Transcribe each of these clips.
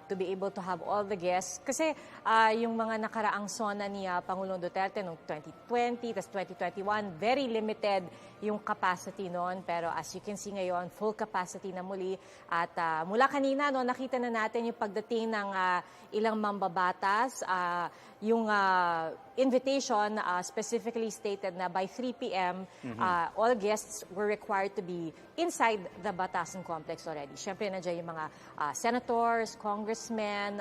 To be able to have all the guests. Kasi yung mga nakaraang SONA ni Pangulong Duterte noong 2020, tas 2021, very limited yung capacity noon. Pero as you can see ngayon, full capacity na muli. At mula kanina, no, nakita na natin yung pagdating ng ilang mambabatas. Yung invitation specifically stated na by 3 p.m., all guests were required to be inside the Batasan complex already. Siyempre, nandiyan yung mga senators, congressmen,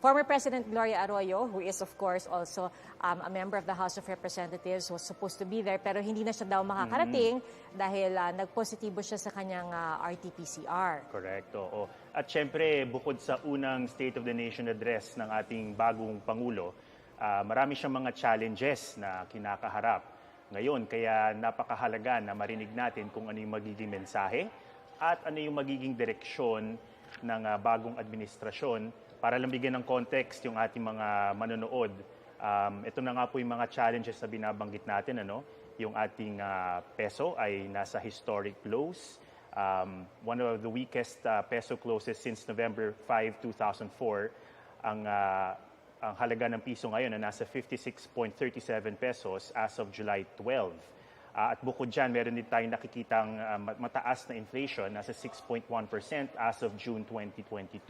former President Gloria Arroyo, who is of course also a member of the House of Representatives, was supposed to be there pero hindi na siya daw makakarating dahil nagpositibo siya sa kanyang RT-PCR. Correct, oo. At syempre, bukod sa unang State of the Nation address ng ating bagong Pangulo, marami siyang mga challenges na kinakaharap ngayon. Kaya napakahalaga na marinig natin kung ano yung magiging mensahe at ano yung magiging direksyon ng bagong administrasyon para lang bigyan ng context yung ating mga manonood. Ito na nga po yung mga challenges na binabanggit natin. Yung ating peso ay nasa historic lows. One of the weakest peso closes since November 5, 2004. Ang halaga ng piso ngayon na nasa 56.37 pesos as of July 12. At bukod dyan, meron din tayong nakikitang mataas na inflation, nasa 6.1% as of June 2022.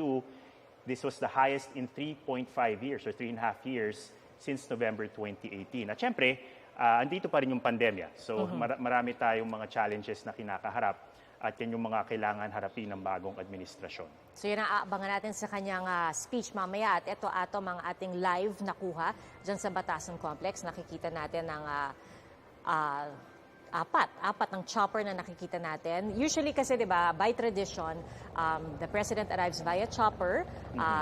This was the highest in 3.5 years or 3.5 years since November 2018. At syempre, andito pa rin yung pandemya. So marami tayong mga challenges na kinakaharap at yan yung mga kailangan harapin ng bagong administrasyon. So yun ang aabangan natin sa kanyang speech mamaya. At ito atom ang ating live nakuha dyan sa Batasan Complex. Nakikita natin ang apat ng chopper na nakikita natin. Usually kasi, di ba, by tradition, the President arrives via chopper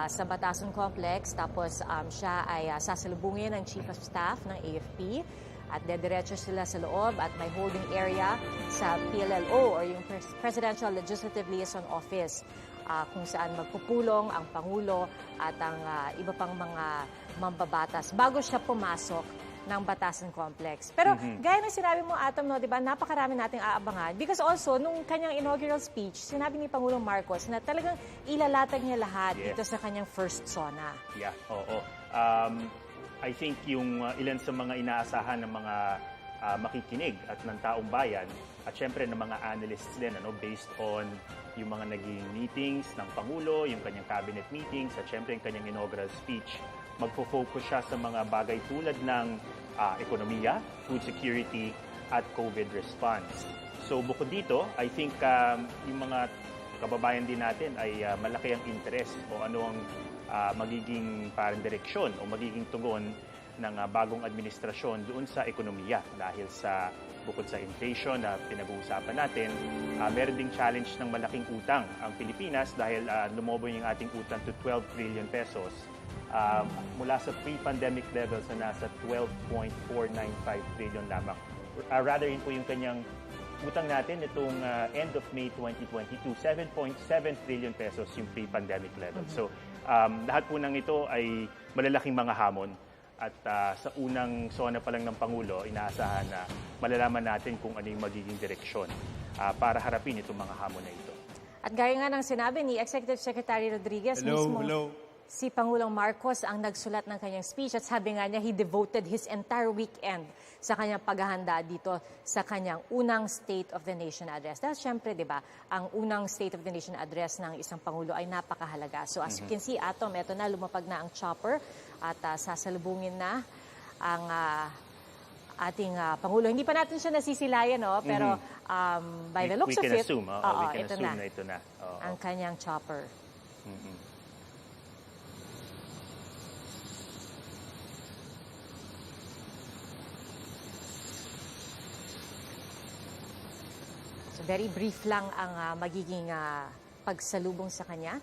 sa Batasan Complex. Tapos siya ay sasalubungin ng Chief of Staff ng AFP. At dediretso sila sa loob at may holding area sa PLLO or yung Presidential Legislative Liaison Office kung saan magpupulong ang Pangulo at ang iba pang mga mambabatas bago siya pumasok ng Batasan Complex. Pero gaya ng sinabi mo, Atom, no, di ba, napakarami nating aabangan. Because also, nung kanyang inaugural speech, sinabi ni Pangulong Marcos na talagang ilalatag niya lahat dito sa kanyang first SONA. Yeah, oo. I think yung ilan sa mga inaasahan ng mga makikinig at ng taong bayan at syempre ng mga analysts din, based on yung mga naging meetings ng Pangulo, yung kanyang cabinet meetings at syempre yung kanyang inaugural speech, magfo-focus siya sa mga bagay tulad ng ekonomiya, food security at COVID response. So bukod dito, I think yung mga kababayan din natin ay malaki ang interest o ano ang magiging parang direksyon o magiging tugon ng bagong administrasyon doon sa ekonomiya dahil sa bukod sa inflation na pinag-uusapan natin, meron ding challenge ng malaking utang ang Pilipinas dahil lumobo yung ating utang to 12 trillion pesos mula sa pre-pandemic levels na nasa 12.495 trillion lamang. Rather yun po yung kanyang utang natin itong end of May 2022, 7.7 trillion pesos yung pre-pandemic level. So lahat po ng ito ay malalaking mga hamon. At sa unang SONA pa lang ng Pangulo, inaasahan na malalaman natin kung ano yung magiging direksyon para harapin itong mga hamon na ito. At gaya nga ng sinabi ni Executive Secretary Rodriguez, mismo si Pangulong Marcos ang nagsulat ng kanyang speech at sabi nga niya, he devoted his entire weekend sa kanyang paghahanda dito sa kanyang unang State of the Nation address. Dahil syempre, di ba, ang unang State of the Nation address ng isang Pangulo ay napakahalaga. So as you can see, Atom, eto na, lumapag na ang chopper at sasalubungin na ang ating Pangulo. Hindi pa natin siya nasisilayan, no? Pero by the looks of it, we can assume na ito na. Ang kanyang chopper. So very brief lang ang magiging pagsalubong sa kanya.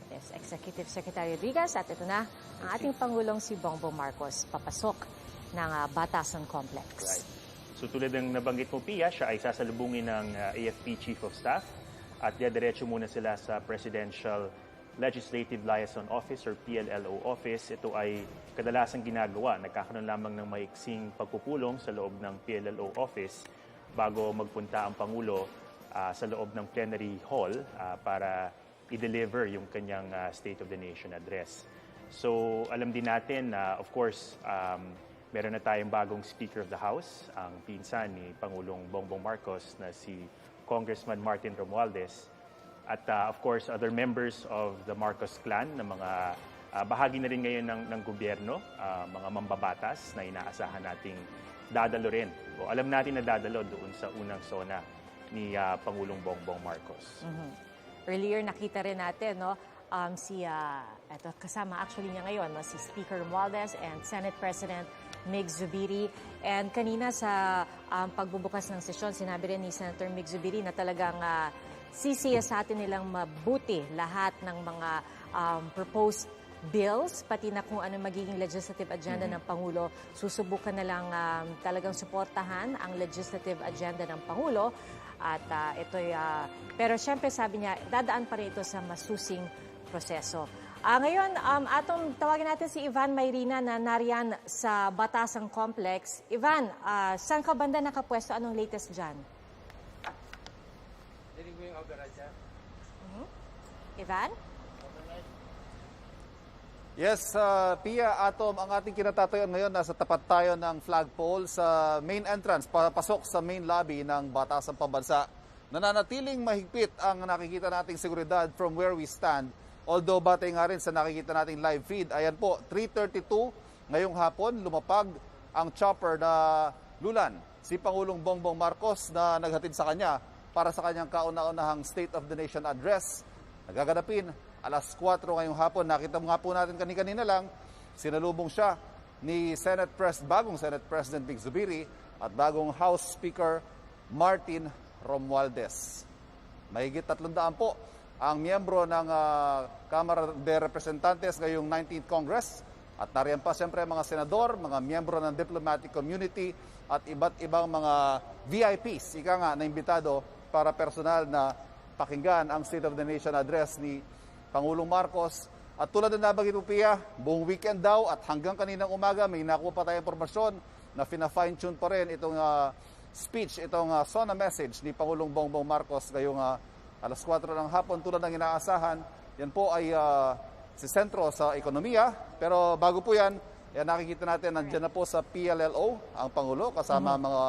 Yes, Executive Secretary Rodriguez at ito na ang ating Pangulong si Bongbong Marcos papasok ng Batasan Complex. Right. So tulad ng nabanggit mo, Pia, siya ay sasalubungin ng AFP Chief of Staff at diretso muna sila sa Presidential Legislative Liaison Office or PLLO Office. Ito ay kadalasang ginagawa. Nagkakaroon lamang ng maiksing pagpupulong sa loob ng PLLO Office bago magpunta ang Pangulo sa loob ng plenary hall para i-deliver yung kanyang State of the Nation address. So alam din natin na of course meron na tayong bagong Speaker of the House, ang pinsan ni Pangulong Bongbong Marcos na si Congressman Martin Romualdez. At of course other members of the Marcos clan na mga bahagi na rin ngayon ng gobyerno, mga mambabatas na inaasahan nating dadalo rin. O alam natin na dadalo doon sa unang SONA ni Pangulong Bongbong Marcos. Earlier nakita rin natin, no, eto, kasama actually niya ngayon, no, si Speaker Romualdez and Senate President Mig Zubiri. And kanina sa pagbubukas ng sesyon, sinabi rin ni Senator Mig Zubiri na talagang sisiyasatin nilang mabuti lahat ng mga proposed bills, pati na kung ano magiging legislative agenda ng Pangulo. Susubukan na lang talagang suportahan ang legislative agenda ng Pangulo. At pero syempre sabi niya, dadaan pa rin ito sa masusing proseso. Ngayon, tawagin natin si Ivan Mayrina na nariyan sa Batasang Complex. Ivan, saan ka banda nakapwesto? Anong latest dyan? Ivan? Yes, Pia, Atom, ang ating kinatatayan ngayon, nasa tapat tayo ng flagpole sa main entrance, papasok sa main lobby ng Batasang Pambansa. Nananatiling mahigpit ang nakikita nating seguridad from where we stand. Although batay nga rin sa nakikita nating live feed, ayan po, 3:32 ngayong hapon, lumapag ang chopper na lulan si Pangulong Bongbong Marcos na naghatid sa kanya para sa kanyang kauna-unahang State of the Nation address. Nagaganapin alas 4 ngayong hapon. Nakita nga po natin kanina lang, sinalubong siya ni bagong Senate President Mig Zubiri at bagong House Speaker Martin Romualdez. Mahigit 300 po ang miyembro ng Kamara de Representantes ngayong 19th Congress. At nariyan pa siyempre mga senador, mga miyembro ng diplomatic community at iba't ibang mga VIPs, ika nga, na imbitado para personal na pakinggan ang State of the Nation address ni Pangulong Marcos. At tulad na nabanggit po, Pia, buong weekend daw at hanggang kaninang umaga may nakuha pa tayong impormasyon na fina-fine-tune pa rin itong speech, itong SONA message ni Pangulong Bongbong Marcos ngayong alas 4 ng hapon. Tulad ng inaasahan, yan po ay si sentro sa ekonomiya. Pero bago po yan nakikita natin, nandiyan na po sa PLLO ang Pangulo kasama mga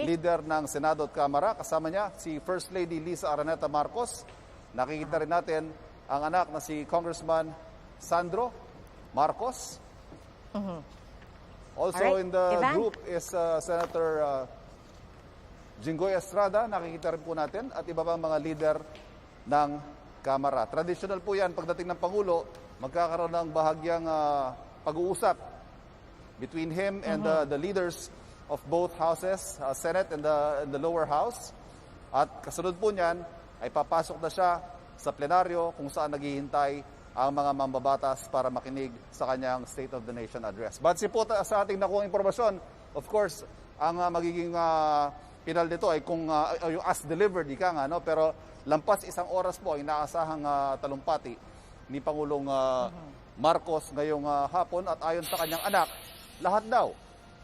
leader ng Senado at Kamara. Kasama niya si First Lady Liza Araneta Marcos. Nakikita rin natin ang anak na si Congressman Sandro Marcos. Also in the group is Senator Jinggoy Estrada, nakikita rin po natin, at iba pang mga leader ng Kamara. Traditional po yan, pagdating ng Pangulo, magkakaroon ng bahagyang pag-uusap between him and the leaders of both houses, Senate and the lower house. At kasunod po niyan, ay papasok na siya sa plenaryo kung saan naghihintay ang mga mambabatas para makinig sa kanyang State of the Nation address. But po sa ating nakuha impormasyon, of course, ang magiging pinal nito ay kung yung as delivered, ika nga, no? Pero lampas isang oras po ang inaasahang talumpati ni Pangulong Marcos ngayong hapon. At ayon sa kanyang anak, lahat daw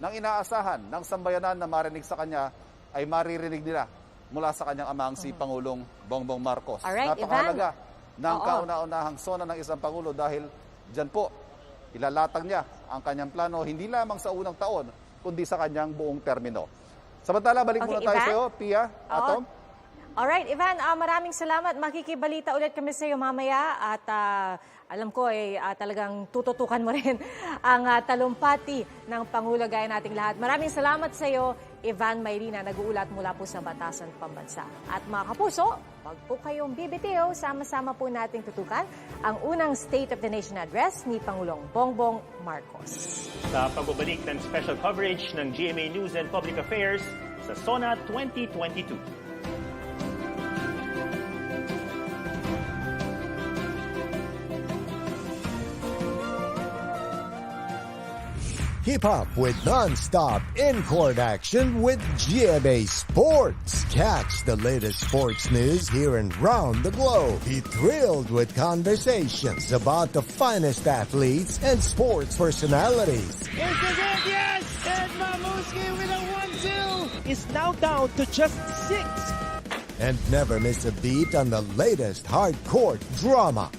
ng inaasahan ng sambayanan na marinig sa kanya ay maririnig nila mula sa kanyang amang si Pangulong Bongbong Marcos. Alright, napakahalaga ng kauna-unahang SONA ng isang Pangulo dahil dyan po ilalatag niya ang kanyang plano hindi lamang sa unang taon kundi sa kanyang buong termino. Samantala, balik muna tayo sa iyo, Pia, Atom. Alright, Ivan, maraming salamat. Makikibalita ulit kami sa iyo mamaya at alam ko talagang tututukan mo rin ang talumpati ng Pangulo gaya nating lahat. Maraming salamat sa iyo, Ivan Mayrina, nag-uulat mula po sa Batasan Pambansa. At mga kapuso, wag po kayong bibitiw, sama-sama po nating tutukan ang unang State of the Nation address ni Pangulong Bongbong Marcos. Sa pagbabalik ng special coverage ng GMA News and Public Affairs sa SONA 2022. Hip-hop with non-stop in-court action with GMA Sports. Catch the latest sports news here and round the globe. Be thrilled with conversations about the finest athletes and sports personalities. Is this it? Yes! And Mamuski with a 1-2 is now down to just 6. and never miss a beat on the latest hardcore drama.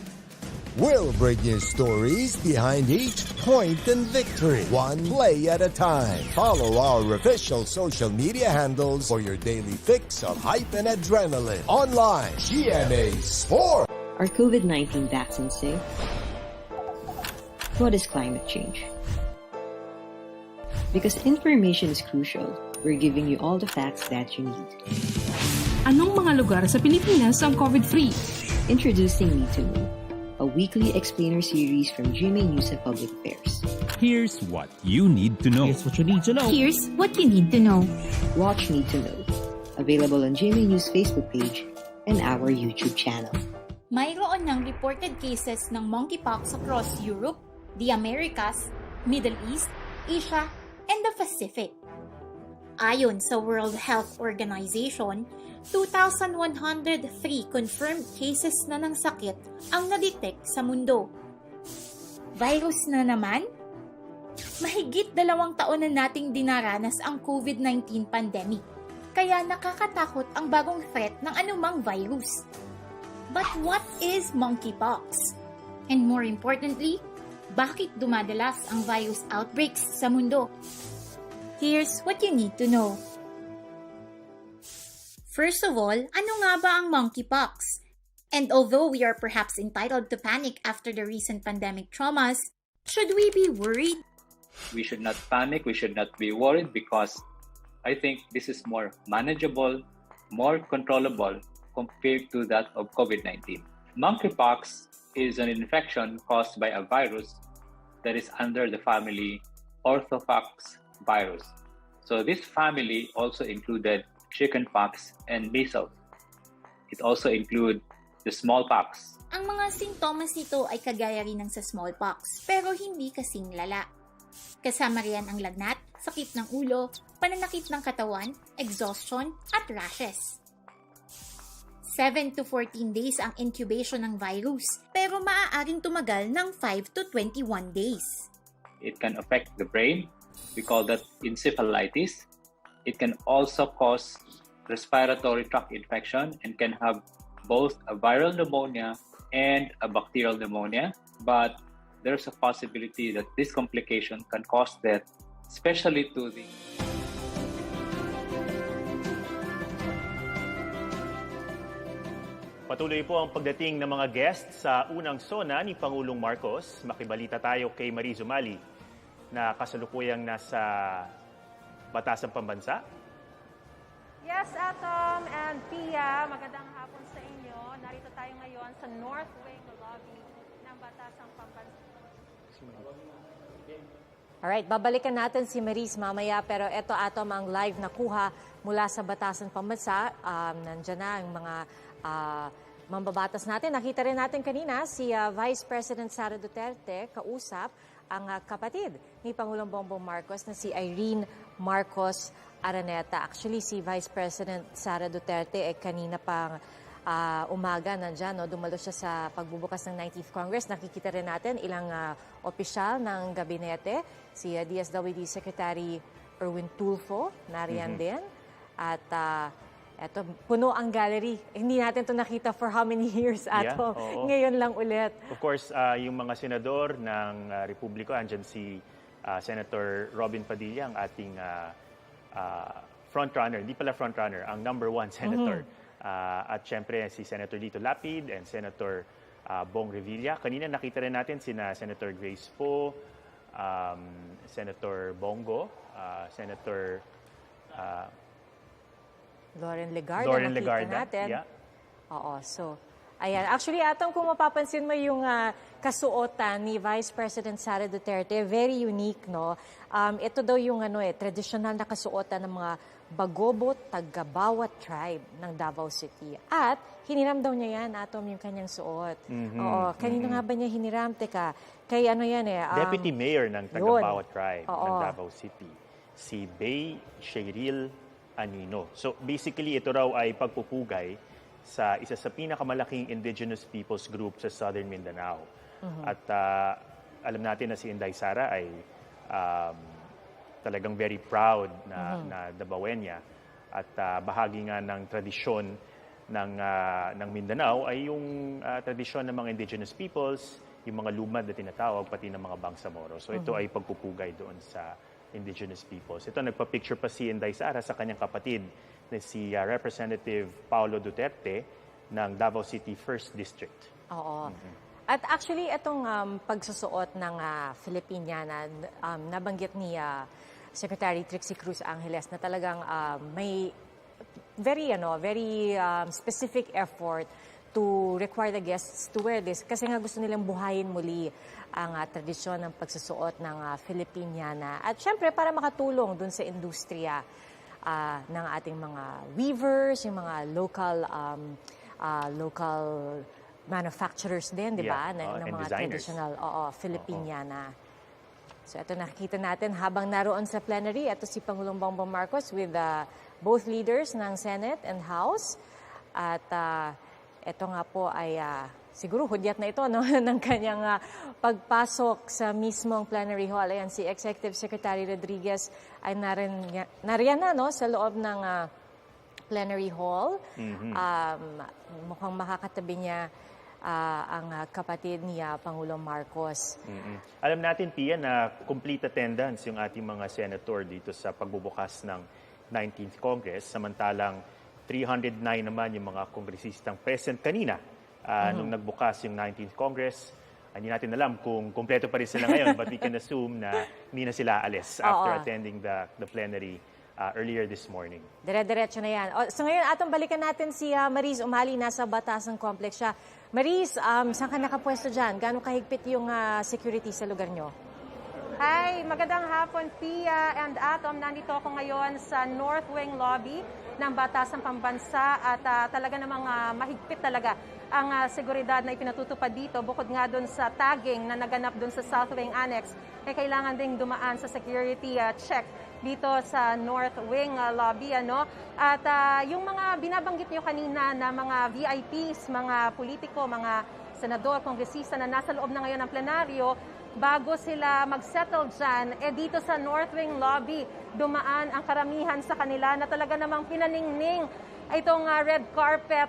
We'll bring you stories behind each point and victory, one play at a time. Follow our official social media handles for your daily fix of hype and adrenaline. Online, GMA Sport. Are COVID-19 vaccines safe? What is climate change? Because information is crucial, we're giving you all the facts that you need. Anong mga lugar sa Pilipinas ang COVID-free? Introducing Need to Know, a weekly explainer series from GMA News and Public Affairs. Here's what you need to know. Here's what you need to know. Here's what you need to know. Watch Need to Know, available on GMA News Facebook page and our YouTube channel. Mayroon ng reported cases ng monkeypox across Europe, the Americas, Middle East, Asia, and the Pacific. Ayon sa World Health Organization, 2,103 confirmed cases na ng sakit ang na-detect sa mundo. Virus na naman? Mahigit 2 taon na nating dinaranas ang COVID-19 pandemic, kaya nakakatakot ang bagong threat ng anumang virus. But what is monkeypox? And more importantly, bakit dumadalas ang virus outbreaks sa mundo? Here's what you need to know. First of all, ano nga ba ang monkeypox? And although we are perhaps entitled to panic after the recent pandemic traumas, should we be worried? We should not panic, we should not be worried because I think this is more manageable, more controllable compared to that of COVID-19. Monkeypox is an infection caused by a virus that is under the family orthopox virus. So this family also included chickenpox and measles. It also includes the smallpox. Ang mga sintomas nito ay kagaya rin ng sa smallpox, pero hindi kasing lala. Kasama riyan ang lagnat, sakit ng ulo, pananakit ng katawan, exhaustion, at rashes. 7 to 14 days ang incubation ng virus, pero maaaring tumagal ng 5 to 21 days. It can affect the brain. We call that encephalitis. It can also cause respiratory tract infection and can have both a viral pneumonia and a bacterial pneumonia. But there's a possibility that this complication can cause death, especially to the... Patuloy po ang pagdating ng mga guests sa unang SONA ni Pangulong Marcos. Makibalita tayo kay Marie Zumali na kasalukuyang nasa Batasang Pambansa. Yes, Atom and Pia, magandang hapon sa inyo. Narito tayo ngayon sa North Wing Lobby ng Batasang Pambansa. Alright, babalikan natin si Maris mamaya, pero eto Atom ang live na kuha mula sa Batasang Pambansa. Nandiyan na ang mga mambabatas natin. Nakita rin natin kanina si Vice President Sara Duterte kausap ang kapatid ni Pangulong Bongbong Marcos na si Irene Marcos Araneta. Actually, si Vice President Sara Duterte kanina pang umaga nandyan, no? Dumalo siya sa pagbubukas ng 19th Congress. Nakikita rin natin ilang opisyal ng gabinete. Si DSWD Secretary Erwin Tulfo, nariyan din. At eto, puno ang gallery. Hindi natin ito nakita for how many years, Ato? Yeah, ngayon lang ulit. Of course, yung mga senador ng Republiko, andyan si Senator Robin Padilla, ang ating frontrunner. Hindi pala frontrunner, ang number 1 senator. At syempre si Senator Lito Lapid and Senator Bong Revilla. Kanina nakita rin natin sina Senator Grace Poe, Senator Bongo, Senator Lauren Legarda, natin. Yeah. Oo, so, ayan. Actually, Atong, kung mapapansin mo yung kasuotan ni Vice President Sara Duterte, very unique, no? Ito daw yung traditional na kasuotan ng mga Bagobo, taga-bawat tribe ng Davao City. At hiniram daw niya yan, Atom, yung kanyang suot. Oo, kanino nga ba niya hiniram? Teka, kay yan Deputy Mayor ng taga-bawat tribe ng Davao City, si Bay Cheryl Anino. So basically, ito raw ay pagpupugay sa isa sa pinakamalaking indigenous peoples group sa Southern Mindanao. At alam natin na si Inday Sara ay talagang very proud na Davaoeña at bahagi nga ng tradisyon ng Mindanao ay yung tradisyon ng mga indigenous peoples, yung mga lumad na tinatawag, pati ng mga Bangsamoro. So ito ay pagpupugay doon sa indigenous peoples. Ito, nagpa-picture pa si Inday Sara sa kanyang kapatid na si Representative Paulo Duterte ng Davao City 1st District. Oo. At actually, itong pagsusuot ng Filipiniana, nabanggit ni Secretary Trixie Cruz Angeles na talagang may very specific effort to require the guests to wear this kasi nga gusto nilang buhayin muli ang tradisyon ng pagsusuot ng Filipiniana. At syempre, para makatulong dun sa industriya ng ating mga weavers, yung mga local manufacturers din, di ba? Ng mga designers. traditional Filipiniana. So ito nakikita natin habang naroon sa plenary, ito si Pangulong Bongbong Marcos with both leaders ng Senate and House. At ito nga po ay siguro hudyat na ito, no? ng kanyang pagpasok sa mismong plenary hall. Ayan, si Executive Secretary Rodriguez ay nariyan na, no? Sa loob ng plenary hall. Mukhang makakatabi niya ang kapatid niya, Pangulong Marcos. Alam natin, Pia, na complete attendance yung ating mga senator dito sa pagbubukas ng 19th Congress, samantalang 309 naman yung mga kongresistang present kanina nung nagbukas yung 19th Congress. Hindi natin alam kung kumpleto pa rin sila ngayon, but we can assume na hindi na sila alis after attending the plenary earlier this morning. Dire-diretso na yan. So ngayon, atong balikan natin si Maris Umali, nasa Batasan Complex siya. Maris, saan ka nakapwesto dyan? Gaano kahigpit yung security sa lugar nyo? Hi, magandang hapon, Pia and Atom. Nandito ako ngayon sa North Wing Lobby ng Batasan Pambansa at talaga namang mahigpit talaga ang seguridad na ipinatutupad dito. Bukod nga doon sa tagging na naganap doon sa South Wing Annex, kailangan ding dumaan sa security check dito sa North Wing Lobby. At yung mga binabanggit nyo kanina na mga VIPs, mga politiko, mga senador, kongresista na nasa loob na ngayon ng plenaryo, bago sila mag-settle dyan, dito sa North Wing Lobby, dumaan ang karamihan sa kanila na talaga namang pinaningning itong red carpet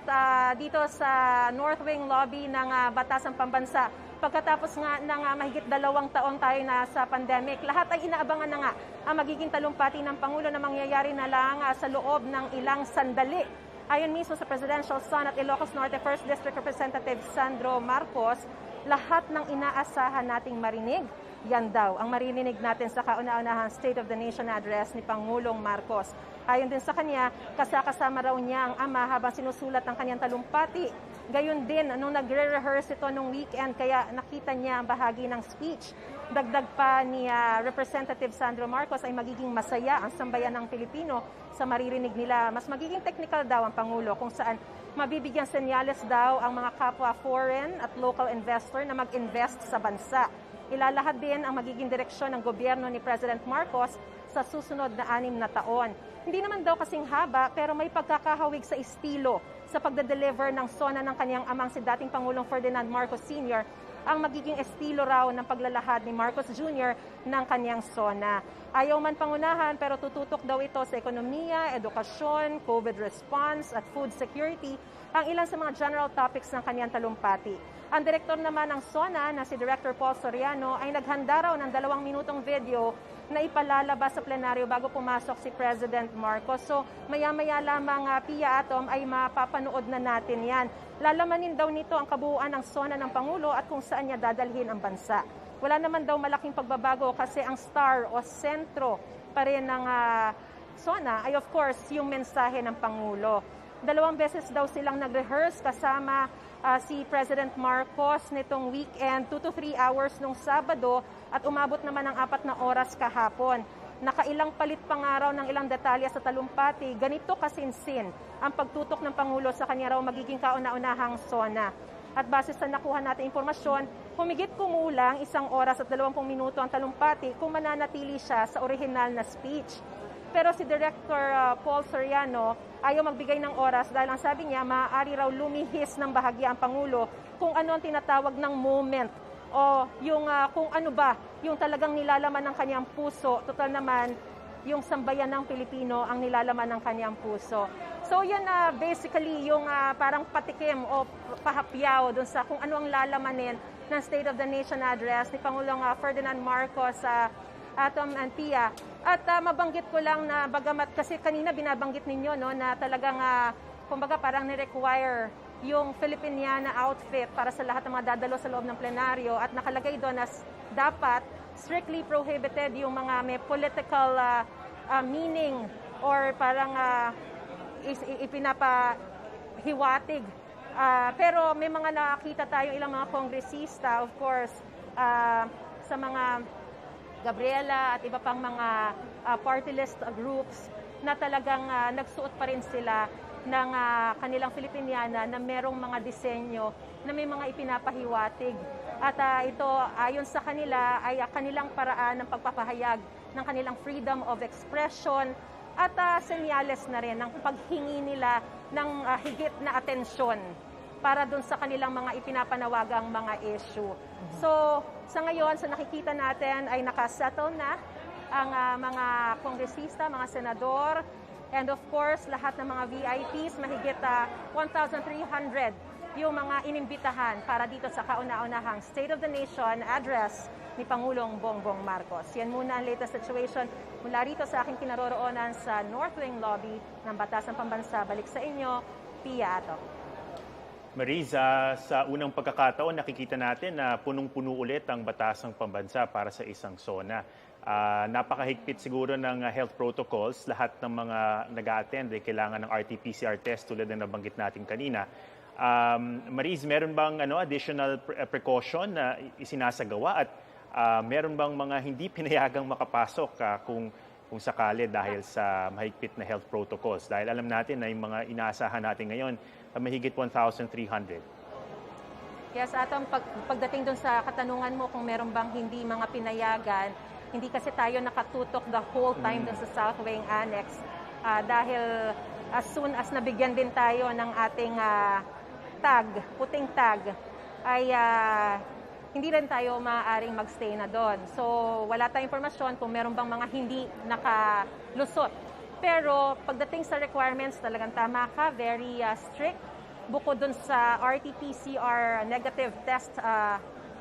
dito sa North Wing Lobby ng Batasan Pambansa. Pagkatapos nga ng mahigit 2 taon tayo na sa pandemic, lahat ay inaabangan na nga ang magiging talumpati ng Pangulo na mangyayari na lang sa loob ng ilang sandali. Ayon mismo sa Presidential Son at Ilocos Norte 1st District Representative Sandro Marcos, lahat ng inaasahan nating marinig, yan daw ang maririnig natin sa kauna-unahang State of the Nation address ni Pangulong Marcos. Ayon din sa kanya, kasama raw niya ang ama habang sinusulat ang kanyang talumpati. Gayon din, nung nagre-rehearse ito nung weekend, kaya nakita niya ang bahagi ng speech. Dagdag pa ni Representative Sandro Marcos ay magiging masaya ang sambayan ng Pilipino sa maririnig nila. Mas magiging technical daw ang Pangulo kung saan mabibigyan senyales daw ang mga kapwa foreign at local investor na mag-invest sa bansa. Ilalahad din ang magiging direksyon ng gobyerno ni President Marcos sa susunod na 6 na taon. Hindi naman daw kasing haba pero may pagkakahawig sa estilo sa pagde-deliver ng SONA ng kanyang amang si dating Pangulong Ferdinand Marcos Sr. ang magiging estilo raw ng paglalahad ni Marcos Jr. ng kanyang SONA. Ayaw man pangunahan pero tututok daw ito sa ekonomiya, edukasyon, COVID response at food security ang ilan sa mga general topics ng kanyang talumpati. Ang direktor naman ng SONA na si Director Paul Soriano ay naghanda raw ng 2 minutong video na ipalalabas sa plenaryo bago pumasok si President Marcos. So maya-maya lamang Pia Atom ay mapapanood na natin yan. Lalamanin daw nito ang kabuuan ng SONA ng Pangulo at kung saan niya dadalhin ang bansa. Wala naman daw malaking pagbabago kasi ang star o sentro pa rin ng SONA ay of course yung mensahe ng Pangulo. 2 beses daw silang nag-rehearse kasama si President Marcos nitong weekend, 2 to 3 hours nung Sabado at umabot naman ng 4 na oras kahapon. Nakailang palit pa nga raw ng ilang detalye sa talumpati, ganito kasinsin ang pagtutok ng Pangulo sa kanya raw magiging kauna-unahang SONA. At base sa nakuha natin impormasyon, humigit kumulang 1 oras at 20 minuto ang talumpati kung mananatili siya sa orihinal na speech. Pero si Director Paul Soriano ayaw magbigay ng oras dahil ang sabi niya, maaari raw lumihis ng bahagya ang Pangulo kung ano ang tinatawag ng moment o yung kung ano ba yung talagang nilalaman ng kanyang puso. Total naman, yung sambayan ng Pilipino ang nilalaman ng kanyang puso. So yan basically yung parang patikim o pahapyaw dun sa kung ano ang lalamanin ng State of the Nation address ni Pangulong Ferdinand Marcos sa Atom and Pia. At mabanggit ko lang na bagamat kasi kanina binabanggit ninyo no, na talagang kumbaga parang ni-require yung Filipiniana outfit para sa lahat ng mga dadalo sa loob ng plenaryo at nakalagay doon as dapat strictly prohibited yung mga may political meaning or parang ipinapahiwatig. Pero may mga nakakita tayo ilang mga kongresista, of course, sa mga Gabriela at iba pang mga party list groups na talagang nagsuot pa rin sila ng kanilang Filipiniana na merong mga disenyo na may mga ipinapahiwatig. At ito, ayon sa kanila, ay kanilang paraan ng pagpapahayag ng kanilang freedom of expression at senyales na rin ng paghingi nila ng higit na atensyon para dun sa kanilang mga ipinapanawagang mga issue. So, sa ngayon, sa nakikita natin ay nakasettle na ang mga kongresista, mga senador, and of course, lahat ng mga VIPs, mahigit 1,300 yung mga inimbitahan para dito sa kauna-unahang State of the Nation address ni Pangulong Bongbong Marcos. Yan muna ang latest situation mula rito sa aking kinaroroonan sa North Wing Lobby ng Batasang Pambansa. Balik sa inyo, Pia Ato. Mariza, sa unang pagkakataon, nakikita natin na punong-puno ulit ang Batasang Pambansa para sa isang SONA. Napakahigpit siguro ng health protocols. Lahat ng mga nag-a-attend ay kailangan ng RT-PCR test tulad ng nabanggit natin kanina. Mariz, meron bang additional precaution na isinasagawa at meron bang mga hindi pinayagang makapasok kung sakali dahil sa mahigpit na health protocols? Dahil alam natin na yung mga inaasahan natin ngayon mahigit 1,300. Yes, Atom, pagdating dun sa katanungan mo kung meron bang hindi mga pinayagan, hindi kasi tayo nakatutok the whole time dun sa South Wing Annex dahil as soon as nabigyan din tayo ng ating tag, puting tag, ay hindi rin tayo maaaring magstay na doon. So, wala tayong informasyon kung meron bang mga hindi nakalusot. Pero, pagdating sa requirements, talagang tama ka, very strict. Bukod dun sa RT-PCR negative test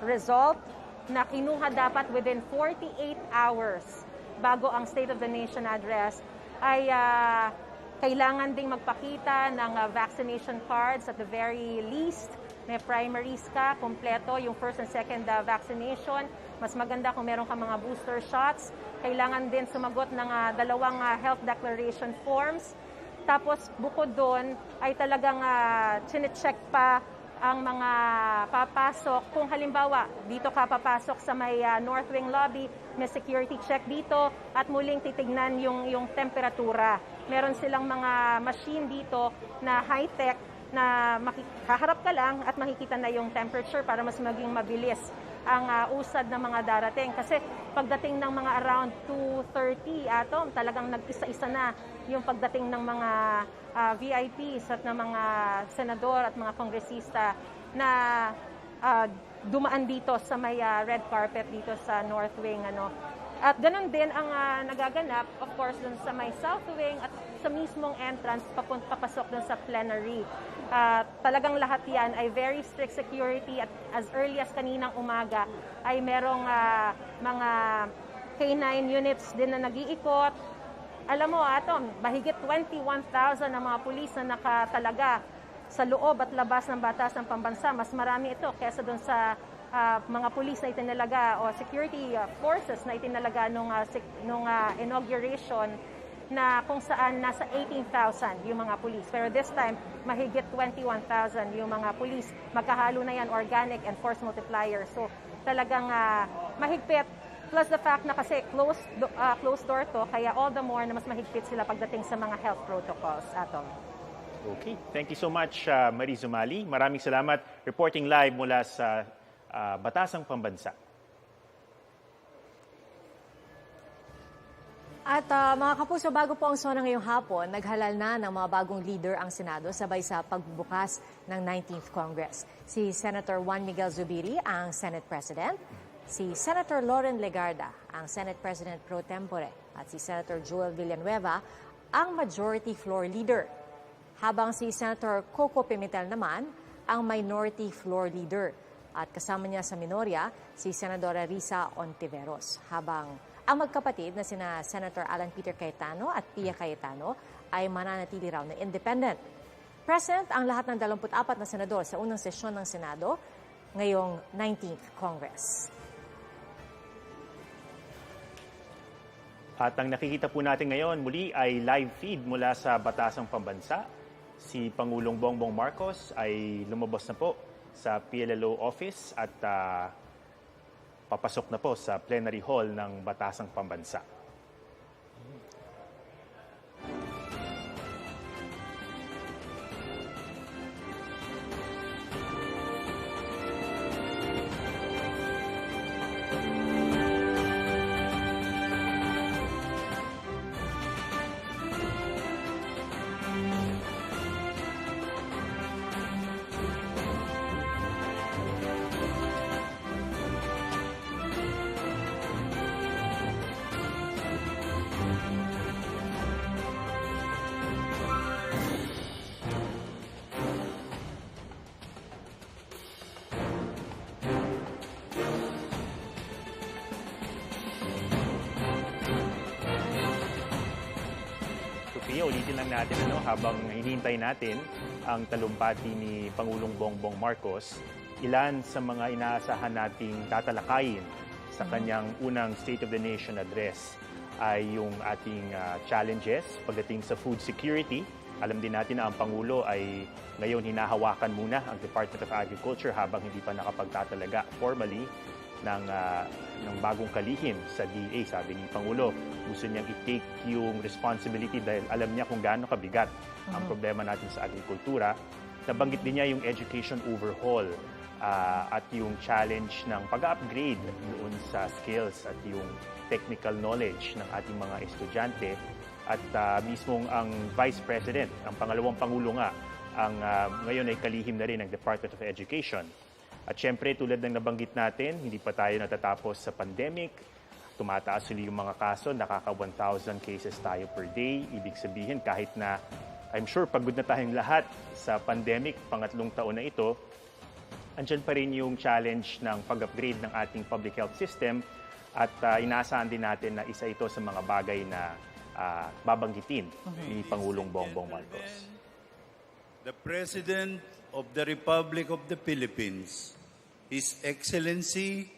result na kinuha dapat within 48 hours bago ang State of the Nation address, ay kailangan ding magpakita ng vaccination cards at the very least. May primaries ka, kompleto yung first and second vaccination. Mas maganda kung meron ka mga booster shots. Kailangan din sumagot ng 2 health declaration forms. Tapos bukod doon ay talagang chine-check pa ang mga papasok. Kung halimbawa, dito ka papasok sa may North Wing Lobby, may security check dito at muling titignan yung temperatura. Meron silang mga machine dito na high-tech na haharap ka lang at makikita na yung temperature para mas maging mabilis ang usad ng mga darating. Kasi pagdating ng mga around 2:30, Atom, talagang nag-isa-isa na yung pagdating ng mga VIPs at ng mga senador at mga kongresista na dumaan dito sa may red carpet dito sa North Wing. At ganun din ang nagaganap, of course, dun sa may South Wing at sa mismong entrance papasok dun sa plenary. Talagang lahat yan ay very strict security at as early as kaninang umaga ay merong mga K9 units din na nag-iikot. Alam mo, Atom, mahigit 21,000 na mga pulis na nakatalaga sa loob at labas ng Batasang Pambansa. Mas marami ito kesa dun sa mga pulis na itinalaga o security forces na itinalaga nung inauguration na kung saan nasa 18,000 yung mga pulis. Pero this time, mahigit 21,000 yung mga pulis. Magkahalo na yan, organic and force multiplier. So talagang mahigpit. Plus the fact na kasi closed door to, kaya all the more na mas mahigpit sila pagdating sa mga health protocols. Atom. Okay. Thank you so much, Marie Zumali. Maraming salamat. Reporting live mula sa Batasang Pambansa. At mga kapuso, bago po ang SONA ngayong hapon, naghalal na ng mga bagong leader ang Senado sabay sa pagbubukas ng 19th Congress. Si Senator Juan Miguel Zubiri, ang Senate President, si Senator Loren Legarda, ang Senate President pro tempore, at si Senator Joel Villanueva, ang Majority Floor Leader. habang si Senator Coco Pimentel naman ang Minority Floor Leader. At kasama niya sa minorya si Senadora Risa Ontiveros, habang ang magkapatid na sina Senator Alan Peter Cayetano at Pia Cayetano ay mananatili raw na independent. Present ang lahat ng 24 na senador sa unang sesyon ng Senado ngayong 19th Congress. At ang nakikita po natin ngayon muli ay live feed mula sa Batasang Pambansa. Si Pangulong Bongbong Marcos ay lumabas na po sa PLLO office at papasok na po sa plenary hall ng Batasang Pambansa. Ulitin lang natin habang hinihintay natin ang talumpati ni Pangulong Bongbong Marcos, ilan sa mga inaasahan nating tatalakayin sa kanyang unang State of the Nation address ay yung ating challenges pagdating sa food security. Alam din natin na ang Pangulo ay ngayon hinahawakan muna ang Department of Agriculture habang hindi pa nakapagtatalaga formally ng bagong kalihim sa DA. Sabi ni Pangulo, gusto niyang i-take yung responsibility dahil alam niya kung gaano kabigat ang problema natin sa agrikultura. Nabanggit din niya yung education overhaul at yung challenge ng pag-upgrade doon sa skills at yung technical knowledge ng ating mga estudyante. At mismong ang Vice President, ang pangalawang Pangulo nga, ang ngayon ay kalihim na rin ng Department of Education. At syempre, tulad ng nabanggit natin, hindi pa tayo natatapos sa pandemic. Tumataas ulit yung mga kaso, nakaka 1,000 cases tayo per day. Ibig sabihin, kahit na I'm sure pagod na tayong lahat sa pandemic, pangatlong taon na ito, andyan pa rin yung challenge ng pag-upgrade ng ating public health system at inaasahan din natin na isa ito sa mga bagay na babanggitin ni Pangulong Bongbong Marcos. The President of the Republic of the Philippines, His Excellency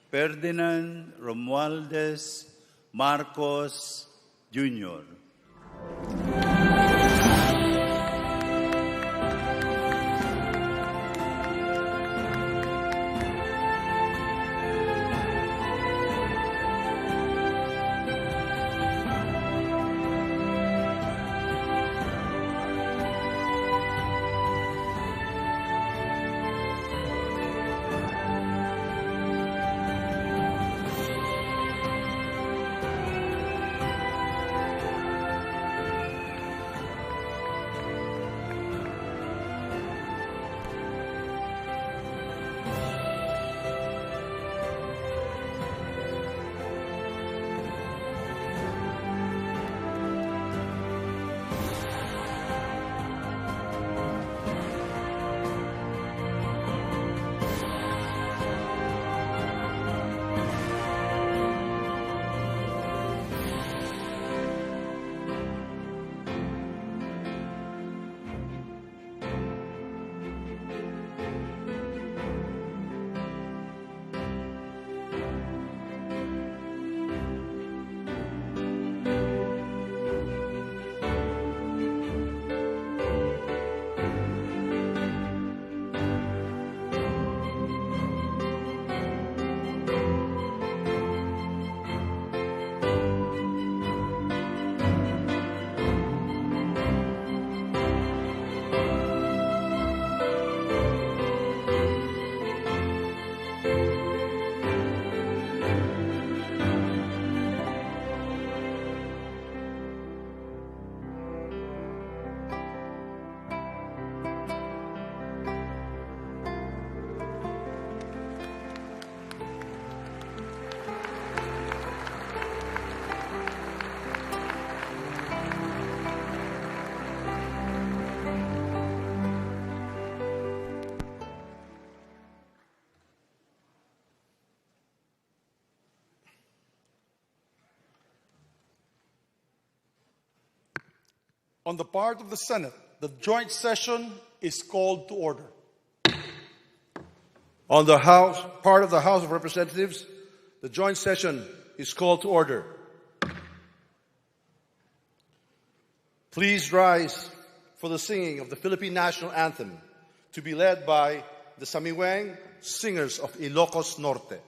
Ferdinand Romualdez Marcos Jr. On the part of the Senate, the joint session is called to order. On the part of the House of Representatives, the joint session is called to order. Please rise for the singing of the Philippine National Anthem, to be led by the Samiwang Singers of Ilocos Norte.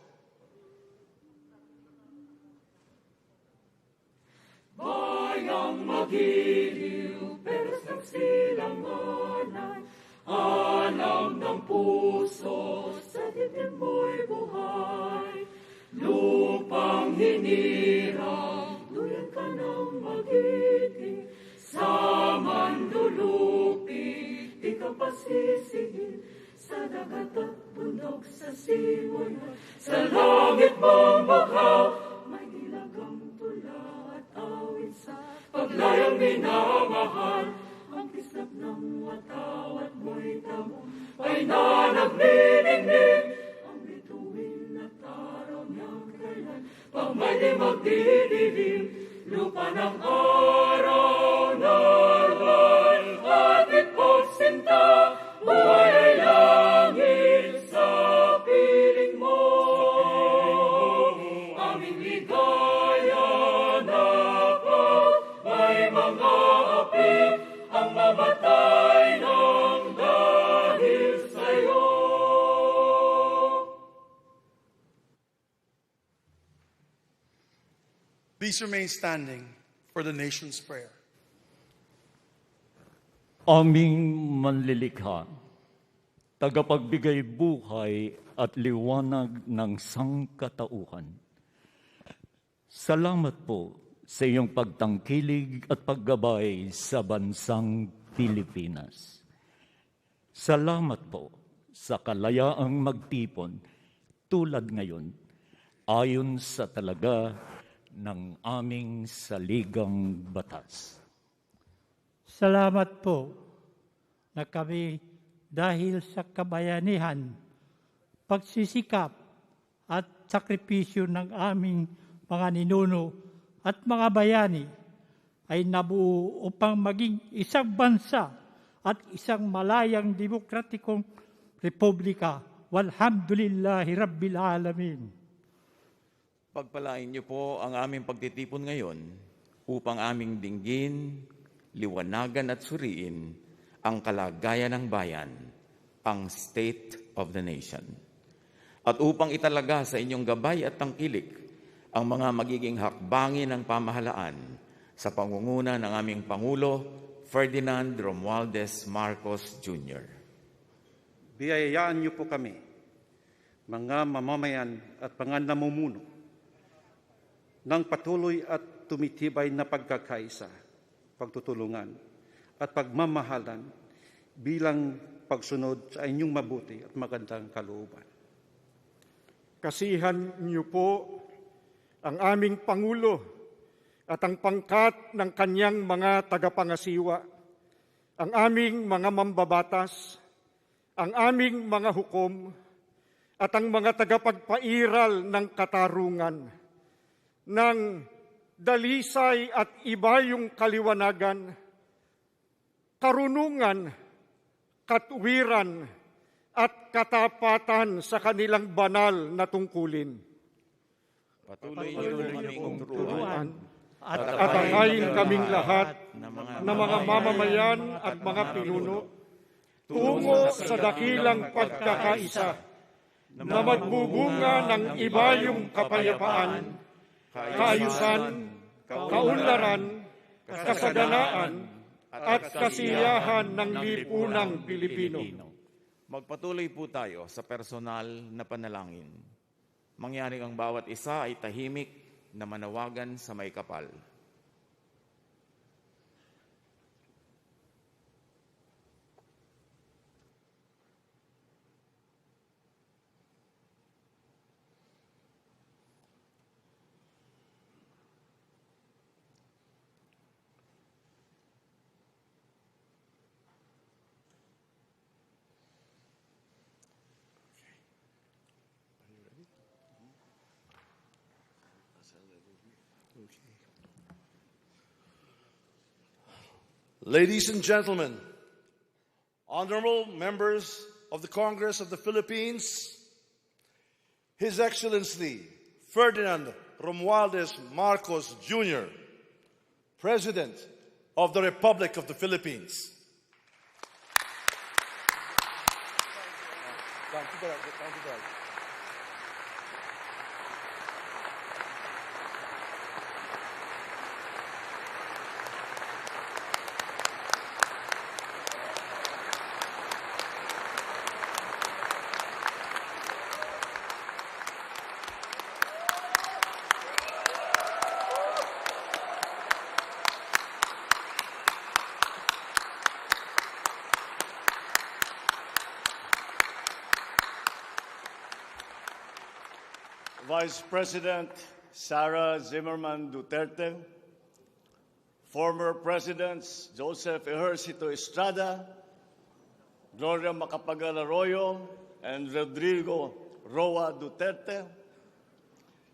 Bayang magiliw, pero nagsilanganan, alam ng puso, sa dibdib mo'y buhay. Lupang hinirang, duyan ka ng magiting, sa mandulupi, di ka pasisigil, sa dagat at bundok, sa simulan, sa langit mong bakaw, may dilagang tula at awit sa paglayang minamahal. Ang kislap ng watawat mo'y tamo, ay nanagniningning, ang bituin at araw niyang kailan, pang may di magdidilim, lupa ng araw narwan, atit pagsinta, buhay ay langit sa piling mo. Aming ligaya na pag may mga api, ang mamatay ng dahil sa'yo. Please remain standing for the nation's prayer. Aming manlilikha, tagapagbigay buhay at liwanag ng sangkatauhan. Salamat po sa iyong pagtangkilig at paggabay sa bansang Pilipinas. Salamat po sa kalayaang magtipon tulad ngayon ayon sa talaga ng aming saligang batas. Salamat po na kami dahil sa kabayanihan, pagsisikap at sakripisyo ng aming mga ninuno at mga bayani ay nabuo upang maging isang bansa at isang malayang demokratikong republika. Walhamdulillahi Rabbil Alamin. Pagpalain niyo po ang aming pagtitipon ngayon upang aming dinggin, liwanagan at suriin ang kalagayan ng bayan, ang state of the nation. At upang italaga sa inyong gabay at tangkilik ang mga magiging hakbangin ng pamahalaan sa pangunguna ng aming Pangulo, Ferdinand Romualdez Marcos Jr. Biyayaan niyo po kami, mga mamamayan at mga namumuno, ng patuloy at tumitibay na pagkakaisa, pagtutulungan at pagmamahalan bilang pagsunod sa inyong mabuti at magandang kalooban. Kasihan niyo po ang aming Pangulo at ang pangkat ng kanyang mga tagapangasiwa, ang aming mga mambabatas, ang aming mga hukom, at ang mga tagapagpairal ng katarungan, ng dalisay at ibayong kaliwanagan, karunungan, katwiran, at katapatan sa kanilang banal na tungkulin. Patuloy niyo kaming turuan at atakayin kaming lahat na mga mamamayan at mga pinuno tungo sa dakilang pagkakaisa na magbubunga ng ibayong kapayapaan, kaayusan, kaunlaran, kasaganaan, at kasiyahan ng lipunang Pilipino. Magpatuloy po tayo sa personal na panalangin. Mangyaring ang bawat isa ay tahimik na manawagan sa may kapal. Ladies and gentlemen, honorable members of the Congress of the Philippines, His Excellency Ferdinand Romualdez Marcos Jr., President of the Republic of the Philippines. Vice President Sara Zimmerman Duterte, former Presidents Joseph Ejercito Estrada, Gloria Macapagal Arroyo, and Rodrigo Roa Duterte,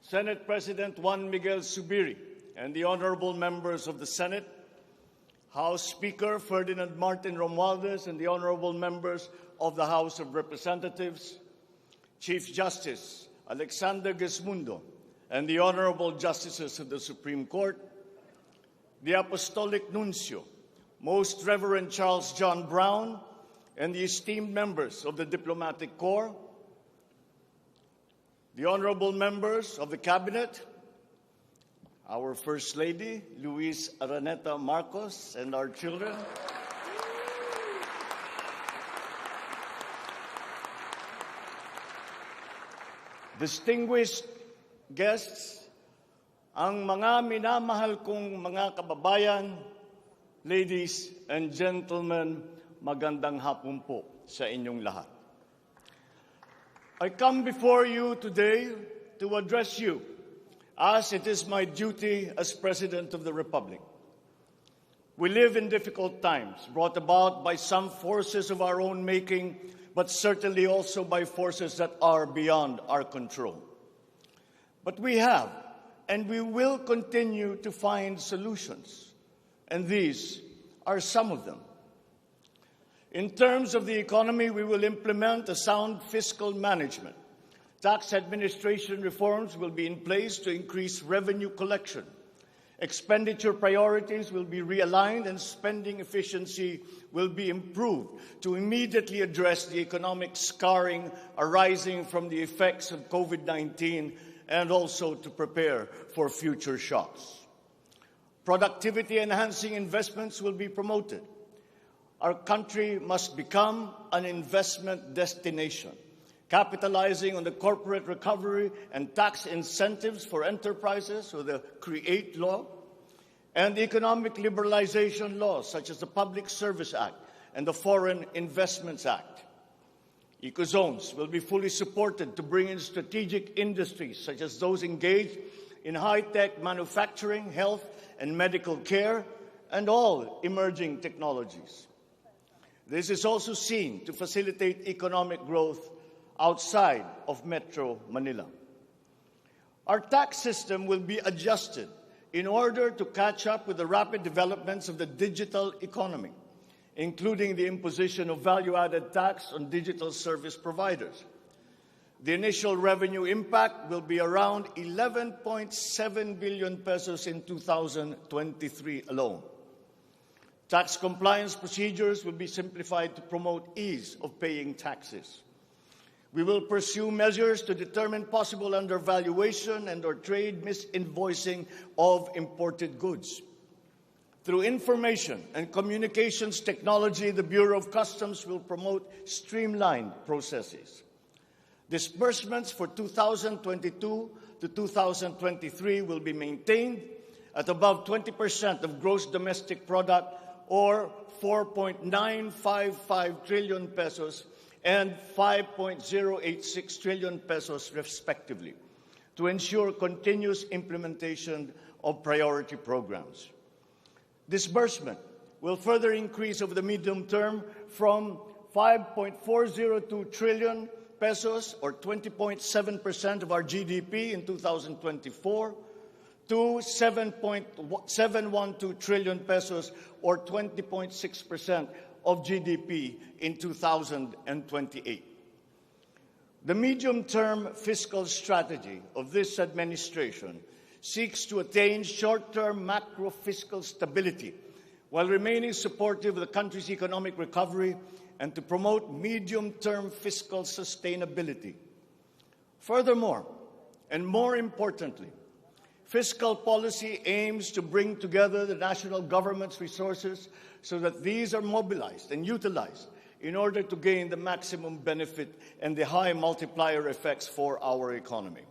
Senate President Juan Miguel Zubiri, and the honorable members of the Senate, House Speaker Ferdinand Martin Romualdez, and the honorable members of the House of Representatives, Chief Justice Alexander Gesmundo, and the Honorable Justices of the Supreme Court, the Apostolic Nuncio, Most Reverend Charles John Brown, and the esteemed members of the Diplomatic Corps, the honorable members of the Cabinet, our First Lady, Luis Araneta Marcos, and our children, distinguished guests, ang mga minamahal kong mga kababayan, ladies and gentlemen, magandang hapon po sa inyong lahat. I come before you today to address you as it is my duty as President of the Republic. We live in difficult times brought about by some forces of our own making, but certainly also by forces that are beyond our control. But we have, and we will continue to find solutions, and these are some of them. In terms of the economy, we will implement a sound fiscal management. Tax administration reforms will be in place to increase revenue collection. Expenditure priorities will be realigned and spending efficiency will be improved to immediately address the economic scarring arising from the effects of COVID-19 and also to prepare for future shocks. Productivity-enhancing investments will be promoted. Our country must become an investment destination, capitalizing on the corporate recovery and tax incentives for enterprises with the CREATE law and the economic liberalization laws such as the Public Service Act and the Foreign Investments Act. Ecozones will be fully supported to bring in strategic industries such as those engaged in high-tech manufacturing, health and medical care, and all emerging technologies. This is also seen to facilitate economic growth outside of Metro Manila. Our tax system will be adjusted in order to catch up with the rapid developments of the digital economy, including the imposition of value-added tax on digital service providers. The initial revenue impact will be around 11.7 billion pesos in 2023 alone. Tax compliance procedures will be simplified to promote ease of paying taxes. We will pursue measures to determine possible undervaluation and/or trade misinvoicing of imported goods. Through information and communications technology, the Bureau of Customs will promote streamlined processes. Disbursements for 2022 to 2023 will be maintained at above 20% of gross domestic product, or 4.955 trillion pesos and 5.086 trillion pesos respectively, to ensure continuous implementation of priority programs. Disbursement will further increase over the medium term from 5.402 trillion pesos, or 20.7% of our GDP in 2024, to 7.712 trillion pesos, or 20.6% of GDP in 2028. The medium-term fiscal strategy of this administration seeks to attain short-term macro-fiscal stability while remaining supportive of the country's economic recovery and to promote medium-term fiscal sustainability. Furthermore, and more importantly, fiscal policy aims to bring together the national government's resources so that these are mobilized and utilized in order to gain the maximum benefit and the high multiplier effects for our economy.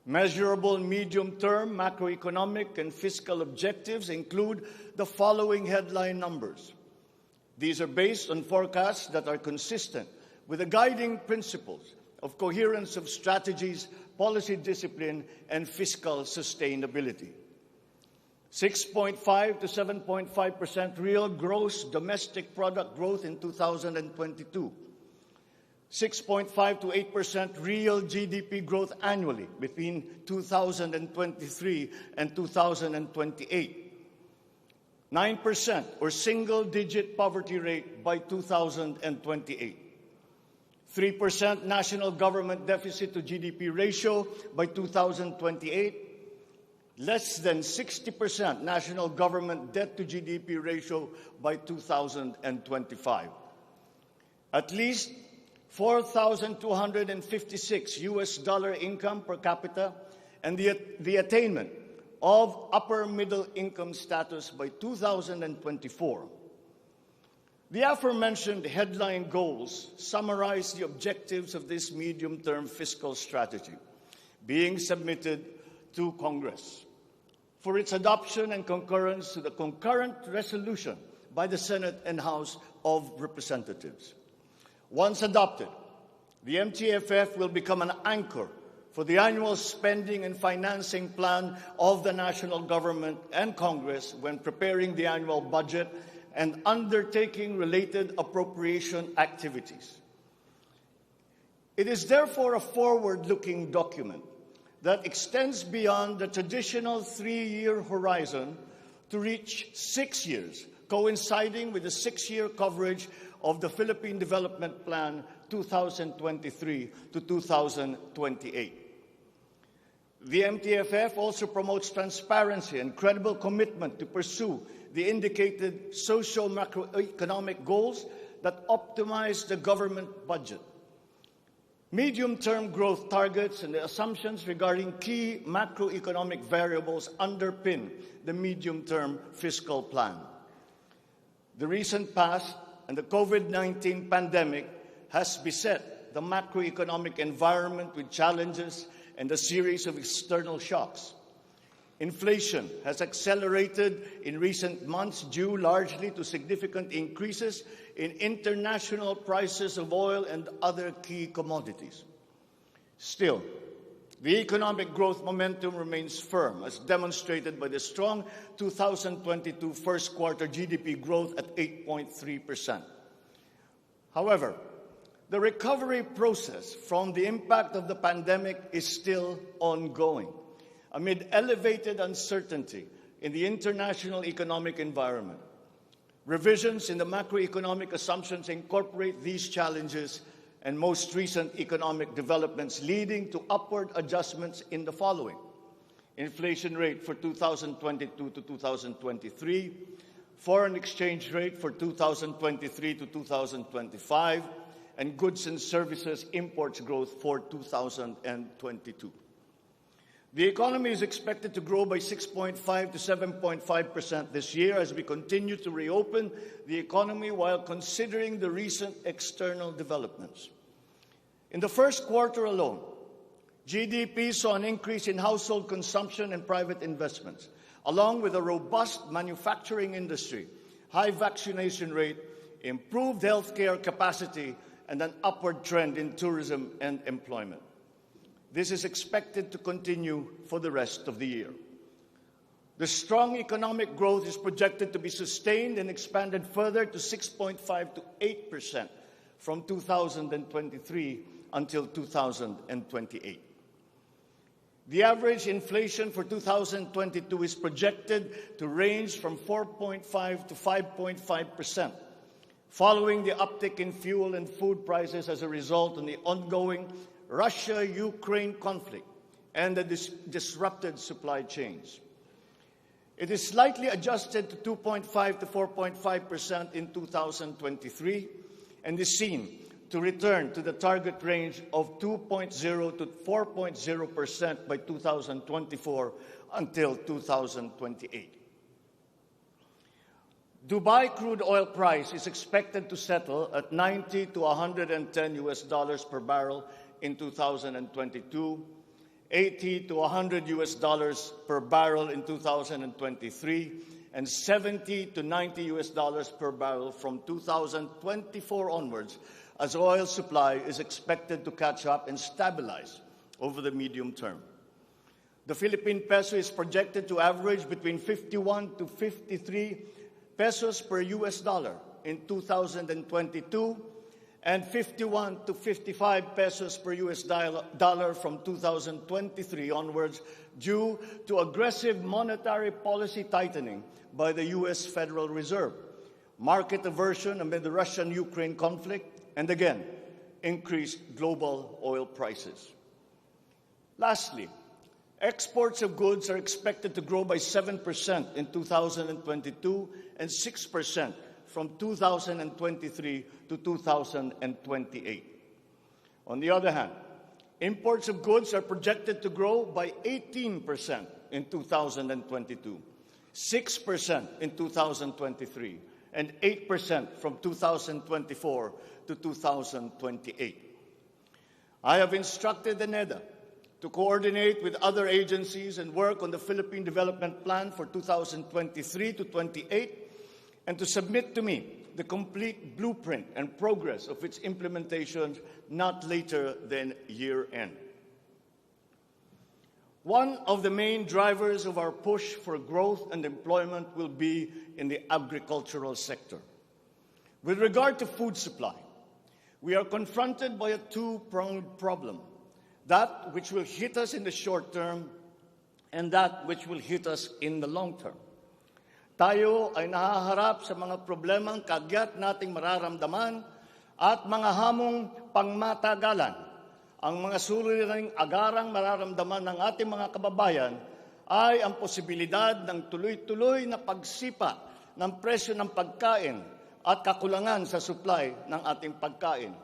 Measurable medium-term macroeconomic and fiscal objectives include the following headline numbers. These are based on forecasts that are consistent with the guiding principles of coherence of strategies, policy discipline, and fiscal sustainability. 6.5 to 7.5% real gross domestic product growth in 2022. 6.5 to 8% real GDP growth annually between 2023 and 2028. 9% or single-digit poverty rate by 2028. 3% national government deficit to GDP ratio by 2028. Less than 60% national government debt to GDP ratio by 2025. At least $4,256 income per capita and the attainment of upper middle income status by 2024. The aforementioned headline goals summarize the objectives of this medium-term fiscal strategy being submitted to Congress for its adoption and concurrence to the concurrent resolution by the Senate and House of Representatives. Once adopted, the MTFF will become an anchor for the annual spending and financing plan of the national government and Congress when preparing the annual budget and undertaking related appropriation activities. It is therefore a forward-looking document that extends beyond the traditional 3-year horizon to reach 6 years, coinciding with the 6-year coverage of the Philippine Development Plan 2023 to 2028. The MTFF also promotes transparency and credible commitment to pursue the indicated social macroeconomic goals that optimize the government budget. Medium-term growth targets and the assumptions regarding key macroeconomic variables underpin the medium-term fiscal plan. The recent past and the COVID-19 pandemic has beset the macroeconomic environment with challenges and a series of external shocks. Inflation has accelerated in recent months due largely to significant increases in international prices of oil and other key commodities. Still, the economic growth momentum remains firm, as demonstrated by the strong 2022 first quarter GDP growth at 8.3%. However, the recovery process from the impact of the pandemic is still ongoing, amid elevated uncertainty in the international economic environment. Revisions in the macroeconomic assumptions incorporate these challenges and most recent economic developments, leading to upward adjustments in the following: inflation rate for 2022 to 2023, foreign exchange rate for 2023 to 2025, and goods and services imports growth for 2022. The economy is expected to grow by 6.5 to 7.5% this year as we continue to reopen the economy while considering the recent external developments. In the first quarter alone, GDP saw an increase in household consumption and private investments, along with a robust manufacturing industry, high vaccination rate, improved healthcare capacity, and an upward trend in tourism and employment. This is expected to continue for the rest of the year. The strong economic growth is projected to be sustained and expanded further to 6.5 to 8% from 2023 until 2028. The average inflation for 2022 is projected to range from 4.5 to 5.5%, following the uptick in fuel and food prices as a result of the ongoing Russia-Ukraine conflict and the disrupted supply chains. It is slightly adjusted to 2.5 to 4.5% in 2023 and is seen to return to the target range of 2.0 to 4.0% by 2024 until 2028. Dubai crude oil price is expected to settle at $90 to $110 per barrel in 2022, $80 to $100 per barrel in 2023, and $70 to $90 per barrel from 2024 onwards, as oil supply is expected to catch up and stabilize over the medium term. The Philippine peso is projected to average between 51 to 53 pesos per US dollar in 2022 and 51 to 55 pesos per US dollar from 2023 onwards due to aggressive monetary policy tightening by the US Federal Reserve, market aversion amid the Russian-Ukraine conflict, and again, increased global oil prices. Lastly, exports of goods are expected to grow by 7% in 2022 and 6% from 2023 to 2028. On the other hand, imports of goods are projected to grow by 18% in 2022, 6% in 2023, and 8% from 2024 to 2028. I have instructed the NEDA to coordinate with other agencies and work on the Philippine Development Plan for 2023 to 28 and to submit to me the complete blueprint and progress of its implementation not later than year-end. One of the main drivers of our push for growth and employment will be in the agricultural sector. With regard to food supply, we are confronted by a two-pronged problem, that which will hit us in the short term and that which will hit us in the long term. Tayo ay nahaharap sa mga problemang kagyat nating mararamdaman at mga hamong pangmatagalan. Ang mga suliraning agarang mararamdaman ng ating mga kababayan ay ang posibilidad ng tuloy-tuloy na pagsipa ng presyo ng pagkain at kakulangan sa supply ng ating pagkain.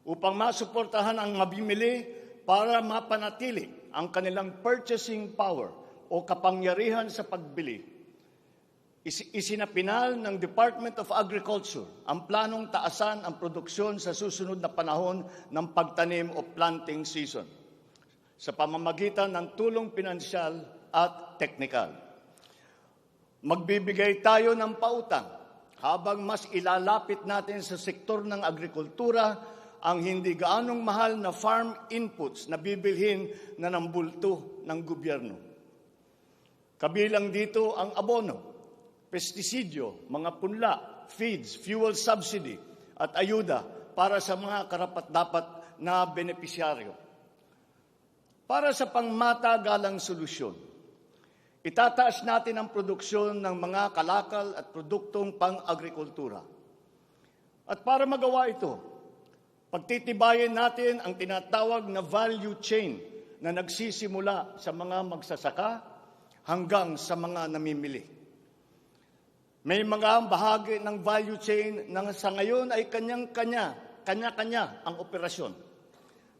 Upang masuportahan ang mabimili para mapanatili ang kanilang purchasing power o kapangyarihan sa pagbili, isinapinal ng Department of Agriculture ang planong taasan ang produksyon sa susunod na panahon ng pagtanim o planting season sa pamamagitan ng tulong pinansyal at teknikal. Magbibigay tayo ng pautang habang mas ilalapit natin sa sektor ng agrikultura ang hindi gaanong mahal na farm inputs na bibilhin na ng bulto ng gobyerno. Kabilang dito ang abono, pestisidyo, mga punla, feeds, fuel subsidy at ayuda para sa mga karapat-dapat na benepisyaryo. Para sa pangmatagalang solusyon, itataas natin ang produksyon ng mga kalakal at produktong pang-agrikultura. At para magawa ito, pagtitibayin natin ang tinatawag na value chain na nagsisimula sa mga magsasaka hanggang sa mga namimili. May mga bahagi ng value chain na sa ngayon ay kanya-kanya ang operasyon.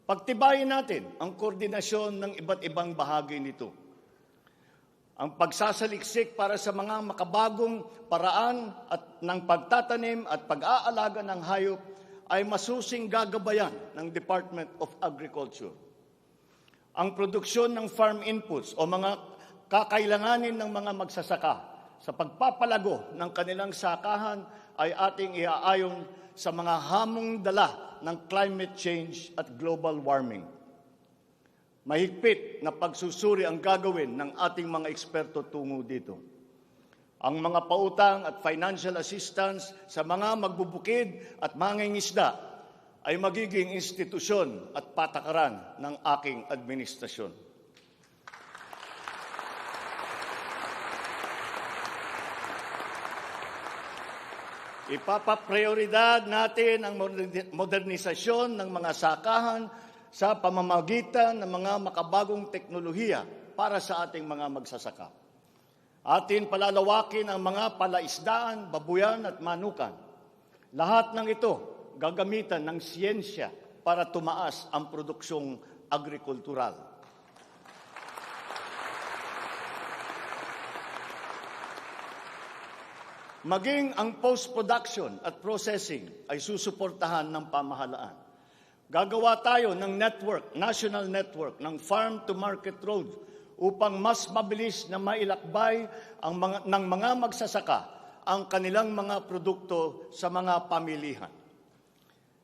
Pagtibayin natin ang koordinasyon ng iba't ibang bahagi nito. Ang pagsasaliksik para sa mga makabagong paraan at ng pagtatanim at pag-aalaga ng hayop ay masusing gagabayan ng Department of Agriculture. Ang produksyon ng farm inputs o mga kakailanganin ng mga magsasaka sa pagpapalago ng kanilang sakahan ay ating iaayon sa mga hamong dala ng climate change at global warming. Mahigpit na pagsusuri ang gagawin ng ating mga eksperto tungo dito. Ang mga pautang at financial assistance sa mga magbubukid at mangingisda ay magiging institusyon at patakaran ng aking administrasyon. Ipapaprioridad natin ang modernisasyon ng mga sakahan sa pamamagitan ng mga makabagong teknolohiya para sa ating mga magsasaka. Atin palalawakin ang mga palaisdaan, babuyan at manukan. Lahat ng ito gagamitan ng siyensya para tumaas ang produksyong agrikultural. Maging ang post-production at processing ay susuportahan ng pamahalaan. Gagawa tayo ng network, national network ng farm-to-market road upang mas mabilis na mailakbay ng mga magsasaka ang kanilang mga produkto sa mga pamilihan.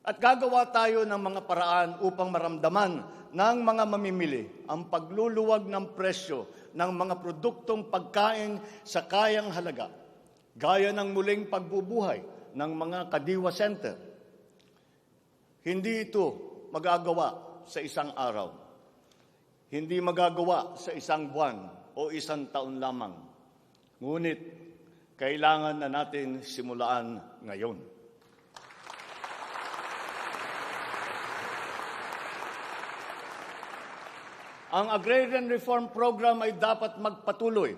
At gagawa tayo ng mga paraan upang maramdaman ng mga mamimili ang pagluluwag ng presyo ng mga produktong pagkain sa kayang halaga, gaya ng muling pagbubuhay ng mga Kadiwa Center. Hindi ito magagawa sa isang araw. Hindi magagawa sa isang buwan o isang taon lamang. Ngunit, kailangan na natin simulaan ngayon. Ang Agrarian Reform Program ay dapat magpatuloy.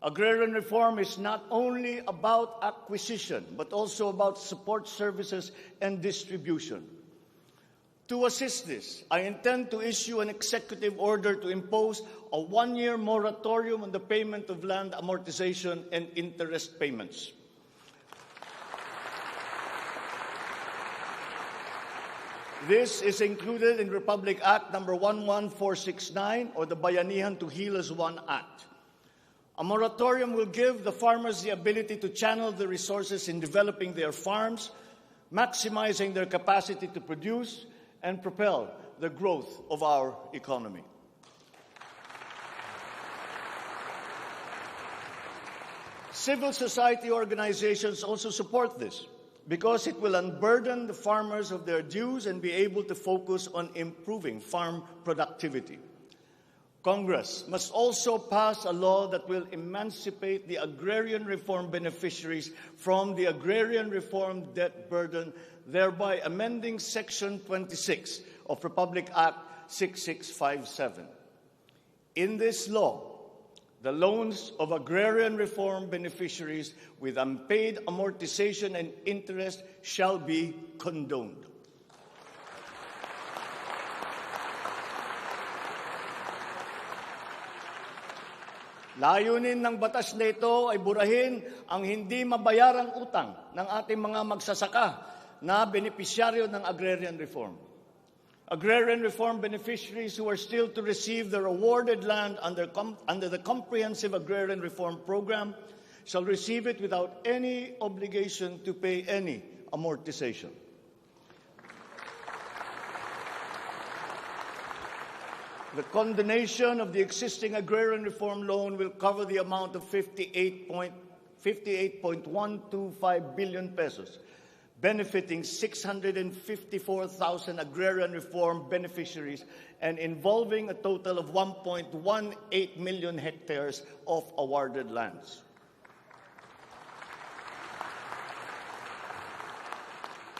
Agrarian reform is not only about acquisition, but also about support services and distribution. To assist this, I intend to issue an executive order to impose a one-year moratorium on the payment of land amortization and interest payments. This is included in Republic Act number 11469 or the Bayanihan to Heal as One Act. A moratorium will give the farmers the ability to channel the resources in developing their farms, maximizing their capacity to produce, and propel the growth of our economy. Civil society organizations also support this because it will unburden the farmers of their dues and be able to focus on improving farm productivity. Congress must also pass a law that will emancipate the agrarian reform beneficiaries from the agrarian reform debt burden, thereby amending Section 26 of Republic Act 6657. In this law, the loans of agrarian reform beneficiaries with unpaid amortization and interest shall be condoned. Layunin ng batas na ito ay burahin ang hindi mabayarang utang ng ating mga magsasaka na benepisyaryo ng agrarian reform. Agrarian reform beneficiaries who are still to receive their awarded land under the Comprehensive Agrarian Reform Program shall receive it without any obligation to pay any amortization. The condonation of the existing agrarian reform loan will cover the amount of 58.125 billion pesos, benefiting 654,000 agrarian reform beneficiaries and involving a total of 1.18 million hectares of awarded lands.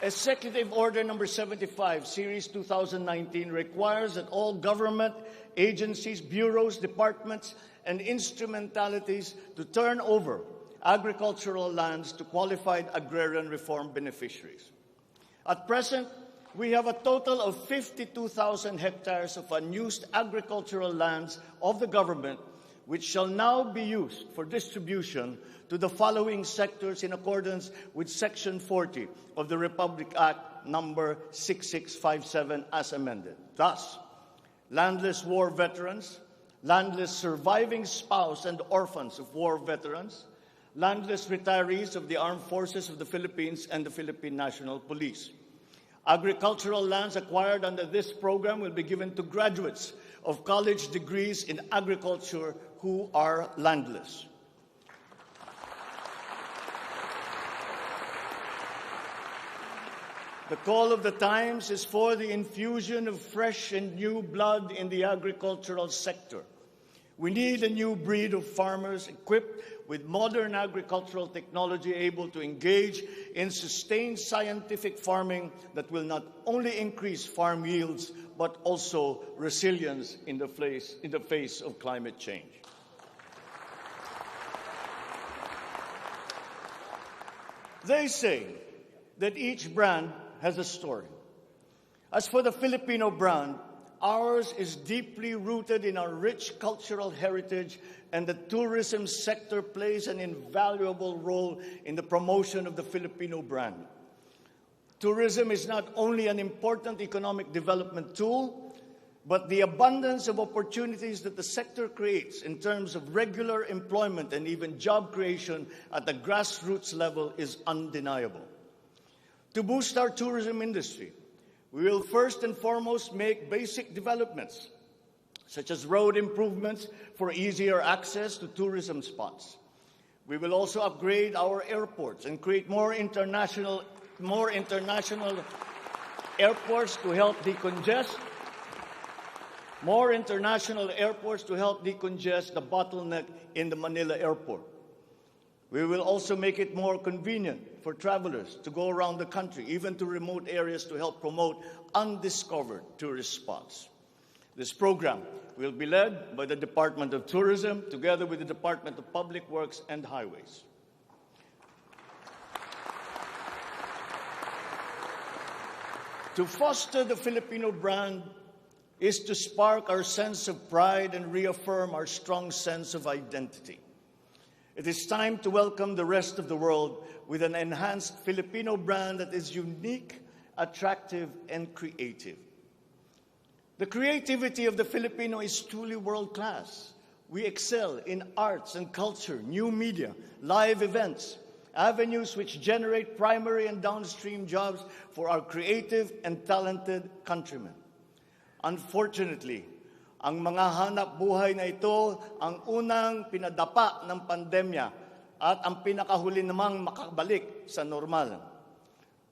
Executive Order number 75, Series 2019, requires that all government agencies, bureaus, departments, and instrumentalities to turn over agricultural lands to qualified agrarian reform beneficiaries. At present, we have a total of 52,000 hectares of unused agricultural lands of the government, which shall now be used for distribution to the following sectors in accordance with Section 40 of the Republic Act number 6657 as amended. Thus, landless war veterans, landless surviving spouse and orphans of war veterans, landless retirees of the Armed Forces of the Philippines and the Philippine National Police. Agricultural lands acquired under this program will be given to graduates of college degrees in agriculture who are landless. The call of the times is for the infusion of fresh and new blood in the agricultural sector. We need a new breed of farmers equipped with modern agricultural technology able to engage in sustained scientific farming that will not only increase farm yields but also resilience in the face of climate change. They say that each brand has a story. As for the Filipino brand, ours is deeply rooted in our rich cultural heritage, and the tourism sector plays an invaluable role in the promotion of the Filipino brand. Tourism is not only an important economic development tool, but the abundance of opportunities that the sector creates in terms of regular employment and even job creation at the grassroots level is undeniable. To boost our tourism industry, we will first and foremost make basic developments, such as road improvements for easier access to tourism spots. We will also upgrade our airports and create more international airports to help decongest the bottleneck in the Manila airport. We will also make it more convenient for travelers to go around the country, even to remote areas, to help promote undiscovered tourist spots. This program will be led by the Department of Tourism together with the Department of Public Works and Highways. To foster the Filipino brand is to spark our sense of pride and reaffirm our strong sense of identity. It is time to welcome the rest of the world with an enhanced Filipino brand that is unique, attractive, and creative. The creativity of the Filipino is truly world-class. We excel in arts and culture, new media, live events, avenues which generate primary and downstream jobs for our creative and talented countrymen. Unfortunately, ang mga hanap buhay na ito ang unang pinadapa ng pandemya at ang pinakahuli namang makabalik sa normal.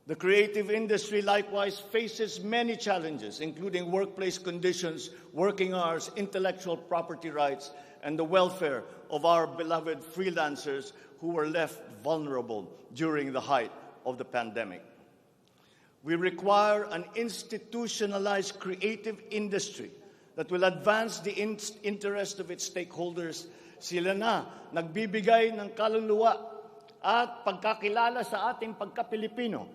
The creative industry likewise faces many challenges, including workplace conditions, working hours, intellectual property rights, and the welfare of our beloved freelancers who were left vulnerable during the height of the pandemic. We require an institutionalized creative industry that will advance the interest of its stakeholders. Sila na nagbibigay ng kaluluwa at pagkakilala sa ating pagka-Pilipino.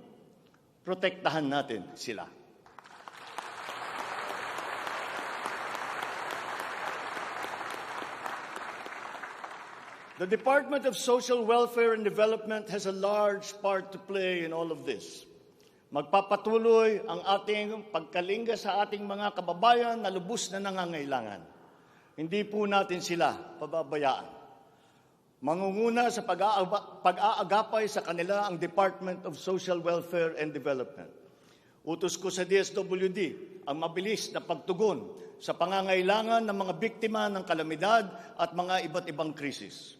Protektahan natin sila. The Department of Social Welfare and Development has a large part to play in all of this. Magpapatuloy ang ating pagkalinga sa ating mga kababayan na lubos na nangangailangan. Hindi po natin sila pababayaan. Mangunguna sa pag-aagapay sa kanila ang Department of Social Welfare and Development. Utos ko sa DSWD ang mabilis na pagtugon sa pangangailangan ng mga biktima ng kalamidad at mga iba't ibang krisis.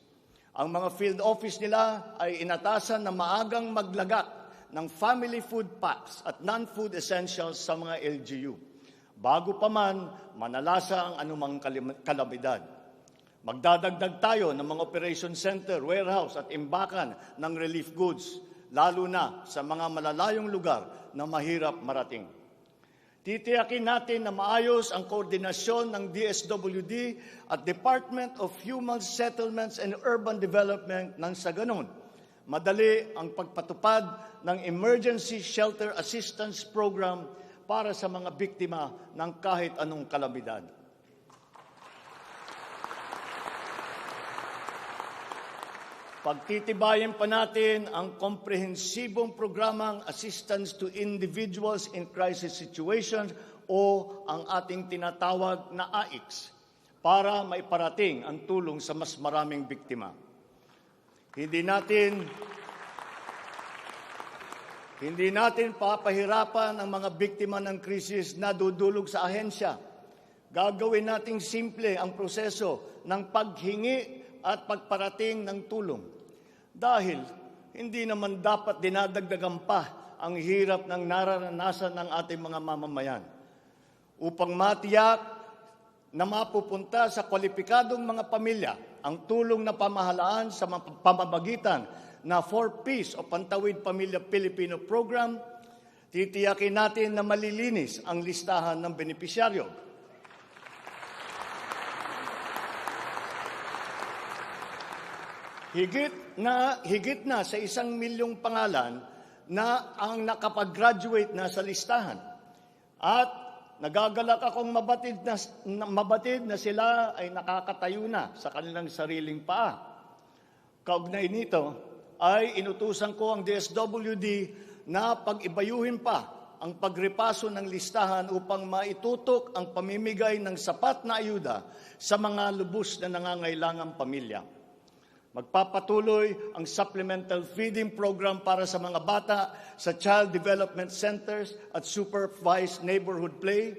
Ang mga field office nila ay inatasan na maagang maglagak ng family food packs at non-food essentials sa mga LGU, bago pa man manalasa ang anumang kalamidad. Magdadagdag tayo ng mga operation center, warehouse at imbakan ng relief goods, lalo na sa mga malalayong lugar na mahirap marating. Titiyakin natin na maayos ang koordinasyon ng DSWD at Department of Human Settlements and Urban Development nang sa ganon madali ang pagpatupad ng Emergency Shelter Assistance Program para sa mga biktima ng kahit anong kalamidad. Pagtitibayin pa natin ang komprehensibong programang Assistance to Individuals in Crisis Situations o ang ating tinatawag na AICS para maiparating ang tulong sa mas maraming biktima. Hindi natin papahirapan ang mga biktima ng krisis na dudulog sa ahensya. Gagawin nating simple ang proseso ng paghingi at pagparating ng tulong. Dahil hindi naman dapat dinadagdagan pa ang hirap ng nararanasan ng ating mga mamamayan. Upang matiyak na mapupunta sa kwalipikadong mga pamilya ang tulong na pamahalaan sa pamamagitan na 4Ps o Pantawid Pamilya Pilipino Program, titiyakin natin na malilinis ang listahan ng benepisyaryo. Higit na sa 1 milyong pangalan na ang nakapag-graduate na sa listahan. At nagagalak akong mabatid na sila ay nakakatayo na sa kanilang sariling paa. Kaugnay nito ay inutusan ko ang DSWD na pag-ibayuhin pa ang pagrepaso ng listahan upang maitutok ang pamimigay ng sapat na ayuda sa mga lubos na nangangailangang pamilya. Magpapatuloy ang supplemental feeding program para sa mga bata sa child development centers at supervised neighborhood play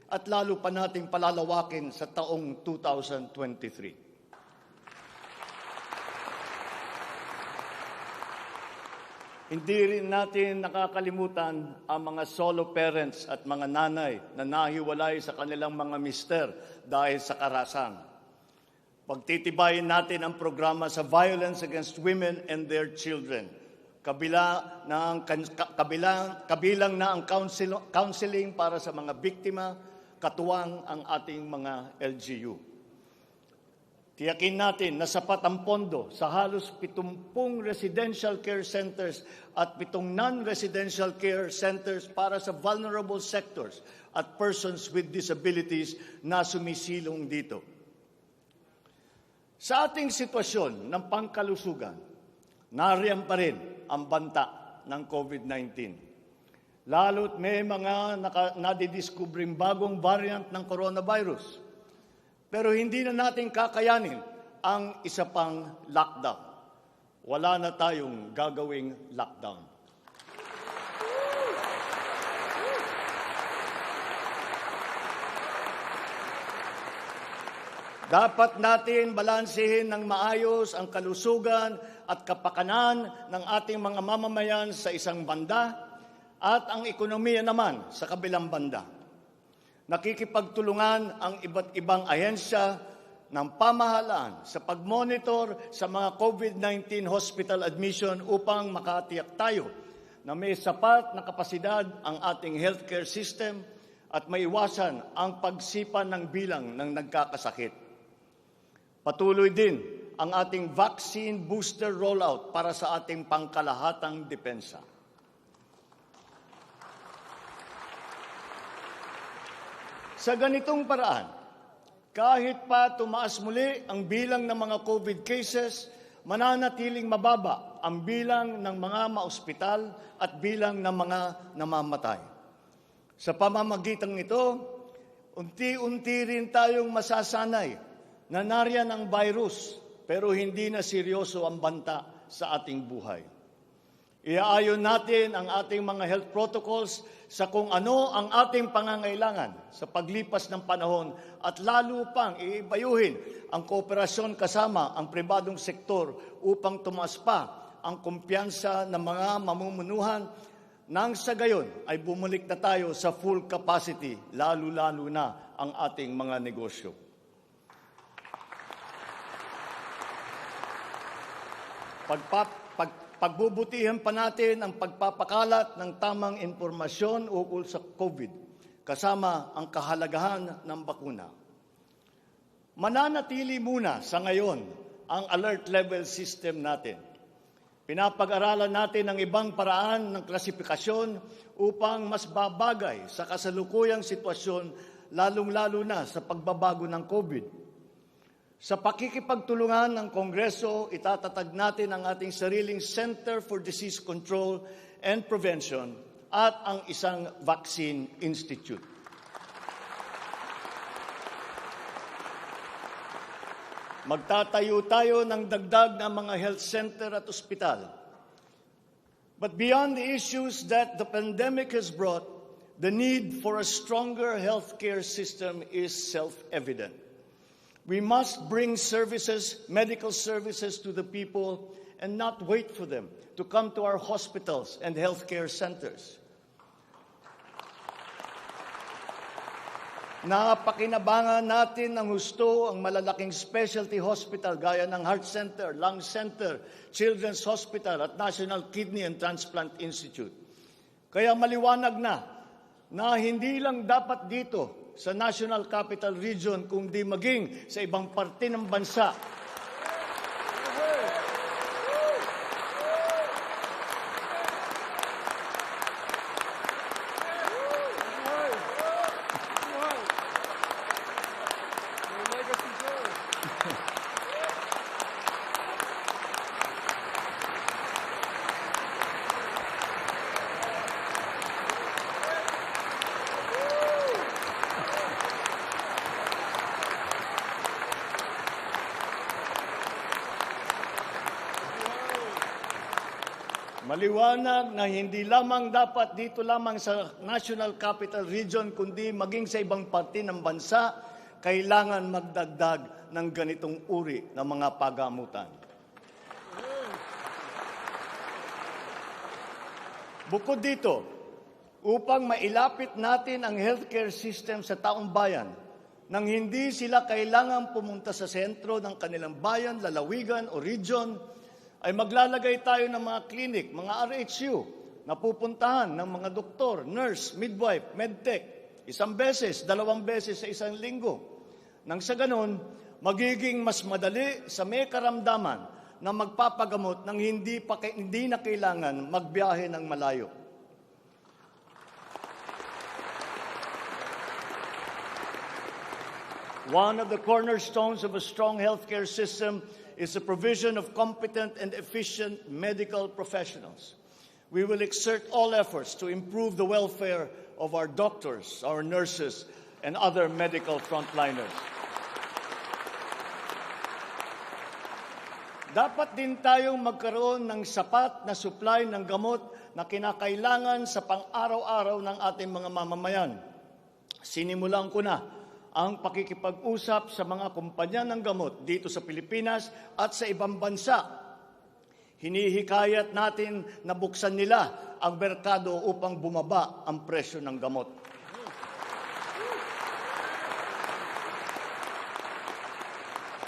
at lalo pa nating palalawakin sa taong 2023. Hindi rin natin nakakalimutan ang mga solo parents at mga nanay na nahiwalay sa kanilang mga mister dahil sa karahasan. Pagtitibayin natin ang programa sa violence against women and their children. Kabilang na ang counseling para sa mga biktima, katuwang ang ating mga LGU. Tiyakin natin na sapat ang pondo sa halos 70 residential care centers at 7 non-residential care centers para sa vulnerable sectors at persons with disabilities na sumisilong dito. Sa ating sitwasyon ng pangkalusugan, nariyan pa rin ang banta ng COVID-19. Lalo't may mga nadidiskubring bagong variant ng coronavirus. Pero hindi na natin kakayanin ang isa pang lockdown. Wala na tayong gagawing lockdown. Dapat natin balansehin ng maayos ang kalusugan at kapakanan ng ating mga mamamayan sa isang banda at ang ekonomiya naman sa kabilang banda. Nakikipagtulungan ang iba't ibang ahensya ng pamahalaan sa pag-monitor sa mga COVID-19 hospital admission upang makatiyak tayo na may sapat na kapasidad ang ating healthcare system at maiwasan ang pagsipa ng bilang ng nagkakasakit. Patuloy din ang ating vaccine booster rollout para sa ating pangkalahatang depensa. Sa ganitong paraan, kahit pa tumaas muli ang bilang ng mga COVID cases, mananatiling mababa ang bilang ng mga maospital at bilang ng mga namamatay. Sa pamamagitan nito, unti-unti rin tayong masasanay na nariyan ang virus pero hindi na seryoso ang banta sa ating buhay. Iaayon natin ang ating mga health protocols sa kung ano ang ating pangangailangan sa paglipas ng panahon at lalo pang iibayuhin ang kooperasyon kasama ang pribadong sektor upang tumaas pa ang kumpiyansa ng mga mamumunuhan nang sa gayon ay bumalik na tayo sa full capacity, lalo-lalo na ang ating mga negosyo. Pagbubutihan pa natin ang pagpapakalat ng tamang impormasyon ukol sa COVID, kasama ang kahalagahan ng bakuna. Mananatili muna sa ngayon ang alert level system natin. Pinapag-aralan natin ang ibang paraan ng klasifikasyon upang mas babagay sa kasalukuyang sitwasyon, lalong-lalo na sa pagbabago ng COVID. Sa pakikipagtulungan ng Kongreso, itatatag natin ang ating sariling Center for Disease Control and Prevention at ang isang Vaccine Institute. Magtatayo tayo ng dagdag na mga health center at ospital. But beyond the issues that the pandemic has brought, the need for a stronger healthcare system is self-evident. We must bring services, medical services to the people and not wait for them to come to our hospitals and healthcare centers. Napakinabangan natin ng husto ang malalaking specialty hospital gaya ng Heart Center, Lung Center, Children's Hospital at National Kidney and Transplant Institute. Kaya maliwanag na hindi lang dapat dito sa National Capital Region kundi maging sa ibang parte ng bansa maliwanag na hindi lamang dapat dito lamang sa National Capital Region kundi maging sa ibang parte ng bansa, kailangan magdagdag ng ganitong uri ng mga pagamutan. Bukod dito, upang mailapit natin ang healthcare system sa taong bayan, nang hindi sila kailangan pumunta sa sentro ng kanilang bayan, lalawigan o region, ay maglalagay tayo ng mga clinic, mga RHU, na pupuntahan ng mga doktor, nurse, midwife, medtech, 1 beses, 2 beses sa 1 linggo. Nang sa ganun, magiging mas madali sa may karamdaman na magpapagamot nang hindi na kailangan magbiyahe ng malayo. One of the cornerstones of a strong healthcare system is the provision of competent and efficient medical professionals. We will exert all efforts to improve the welfare of our doctors, our nurses, and other medical frontliners. Dapat din tayong magkaroon ng sapat na supply ng gamot na kinakailangan sa pang-araw-araw ng ating mga mamamayan. Sinimulan ko na ang pakikipag-usap sa mga kumpanya ng gamot dito sa Pilipinas at sa ibang bansa. Hinihikayat natin na buksan nila ang merkado upang bumaba ang presyo ng gamot.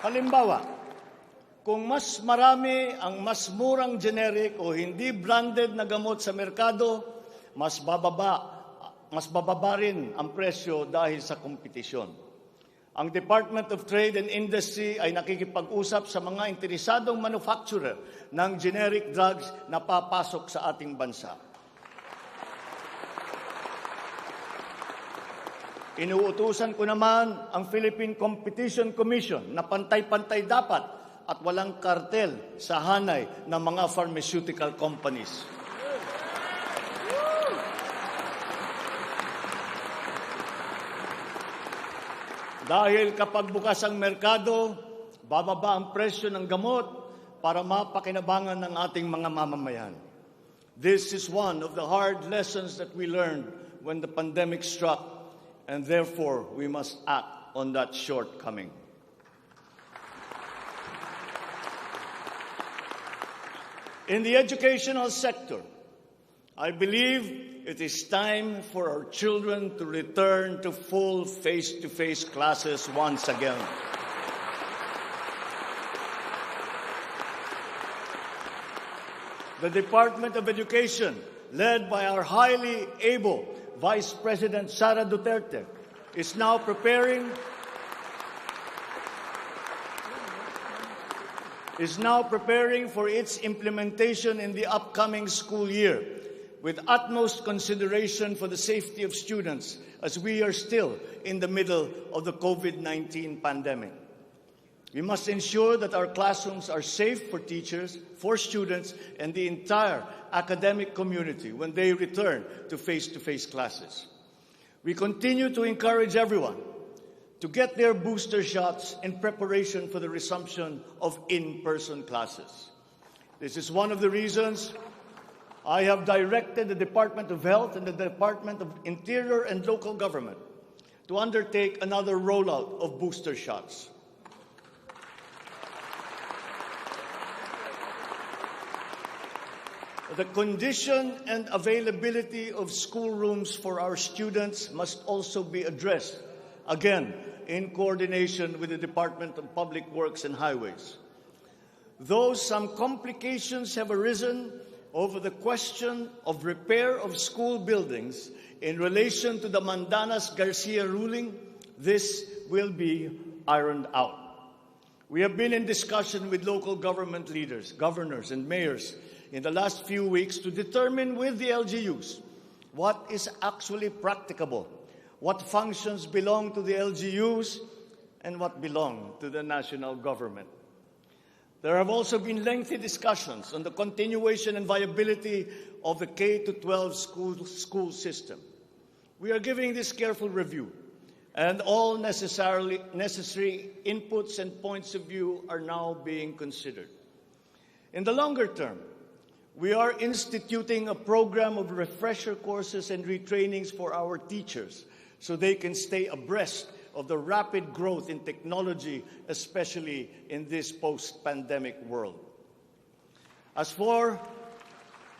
Halimbawa, kung mas marami ang mas murang generic o hindi branded na gamot sa merkado, mas bababa rin ang presyo dahil sa kompetisyon. Ang Department of Trade and Industry ay nakikipag-usap sa mga interesadong manufacturer ng generic drugs na papasok sa ating bansa. Inuutusan ko naman ang Philippine Competition Commission na pantay-pantay dapat at walang kartel sa hanay ng mga pharmaceutical companies. Dahil kapag bukas ang merkado, bababa ang presyo ng gamot para mapakinabangan ng ating mga mamamayan. This is one of the hard lessons that we learned when the pandemic struck, and therefore we must act on that shortcoming. In the educational sector, I believe it is time for our children to return to full face-to-face classes once again. The Department of Education, led by our highly able Vice President Sara Duterte, is now preparing for its implementation in the upcoming school year, with utmost consideration for the safety of students as we are still in the middle of the COVID-19 pandemic. We must ensure that our classrooms are safe for teachers, for students, and the entire academic community when they return to face-to-face classes. We continue to encourage everyone to get their booster shots in preparation for the resumption of in-person classes. This is one of the reasons I have directed the Department of Health and the Department of Interior and Local Government to undertake another rollout of booster shots. The condition and availability of schoolrooms for our students must also be addressed again in coordination with the Department of Public Works and Highways. Though some complications have arisen over the question of repair of school buildings in relation to the Mandanas-Garcia ruling, this will be ironed out. We have been in discussion with local government leaders, governors, and mayors in the last few weeks to determine with the LGUs what is actually practicable, what functions belong to the LGUs, and what belong to the national government. There have also been lengthy discussions on the continuation and viability of the K-12 school system. We are giving this careful review, and all necessary inputs and points of view are now being considered. In the longer term, we are instituting a program of refresher courses and retrainings for our teachers so they can stay abreast of the rapid growth in technology, especially in this post-pandemic world. As for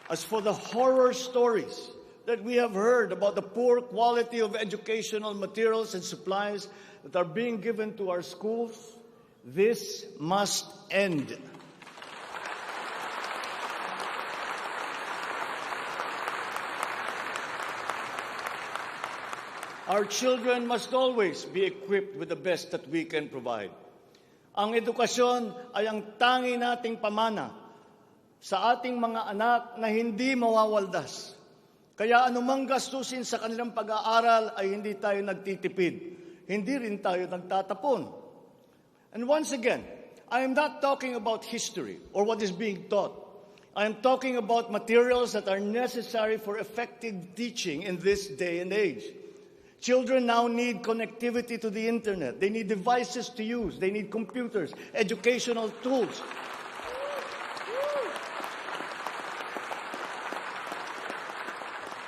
the horror stories that we have heard about the poor quality of educational materials and supplies that are being given to our schools, this must end. Our children must always be equipped with the best that we can provide. Ang edukasyon ay ang tangi nating pamana sa ating mga anak na hindi mawawaldas. Kaya anumang gastusin sa kanilang pag-aaral ay hindi tayo nagtitipid. Hindi rin tayo nagtatapon. And once again, I am not talking about history or what is being taught. I am talking about materials that are necessary for effective teaching in this day and age. Children now need connectivity to the internet. They need devices to use. They need computers, educational tools.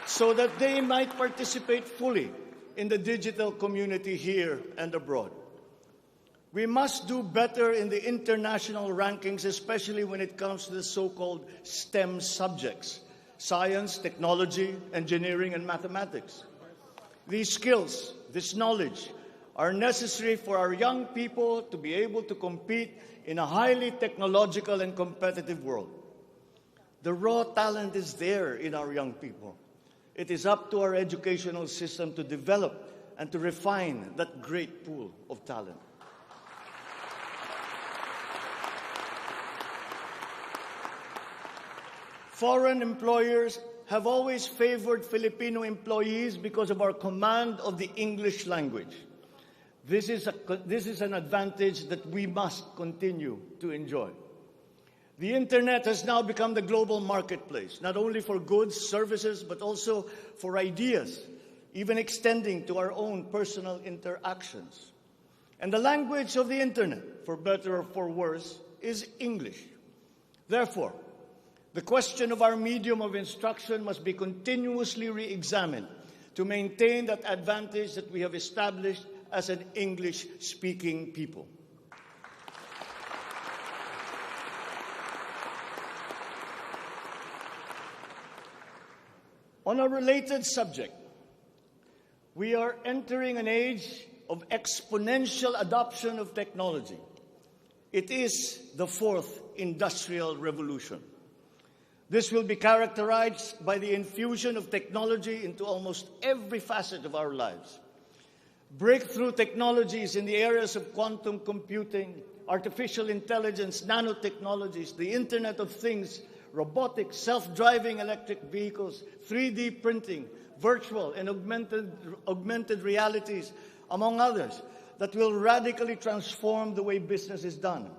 So that they might participate fully in the digital community here and abroad. We must do better in the international rankings, especially when it comes to the so-called STEM subjects: science, technology, engineering, and mathematics. These skills, this knowledge, are necessary for our young people to be able to compete in a highly technological and competitive world. The raw talent is there in our young people. It is up to our educational system to develop and to refine that great pool of talent. Foreign employers have always favored Filipino employees because of our command of the English language. This is an advantage that we must continue to enjoy. The internet has now become the global marketplace, not only for goods, services, but also for ideas, even extending to our own personal interactions. And the language of the internet, for better or for worse, is English. Therefore, the question of our medium of instruction must be continuously re-examined to maintain that advantage that we have established as an English-speaking people. On a related subject, we are entering an age of exponential adoption of technology. It is the fourth industrial revolution. This will be characterized by the infusion of technology into almost every facet of our lives. Breakthrough technologies in the areas of quantum computing, artificial intelligence, nanotechnologies, the Internet of Things, robotics, self-driving electric vehicles, 3D printing, virtual and augmented realities, among others, that will radically transform the way business is done.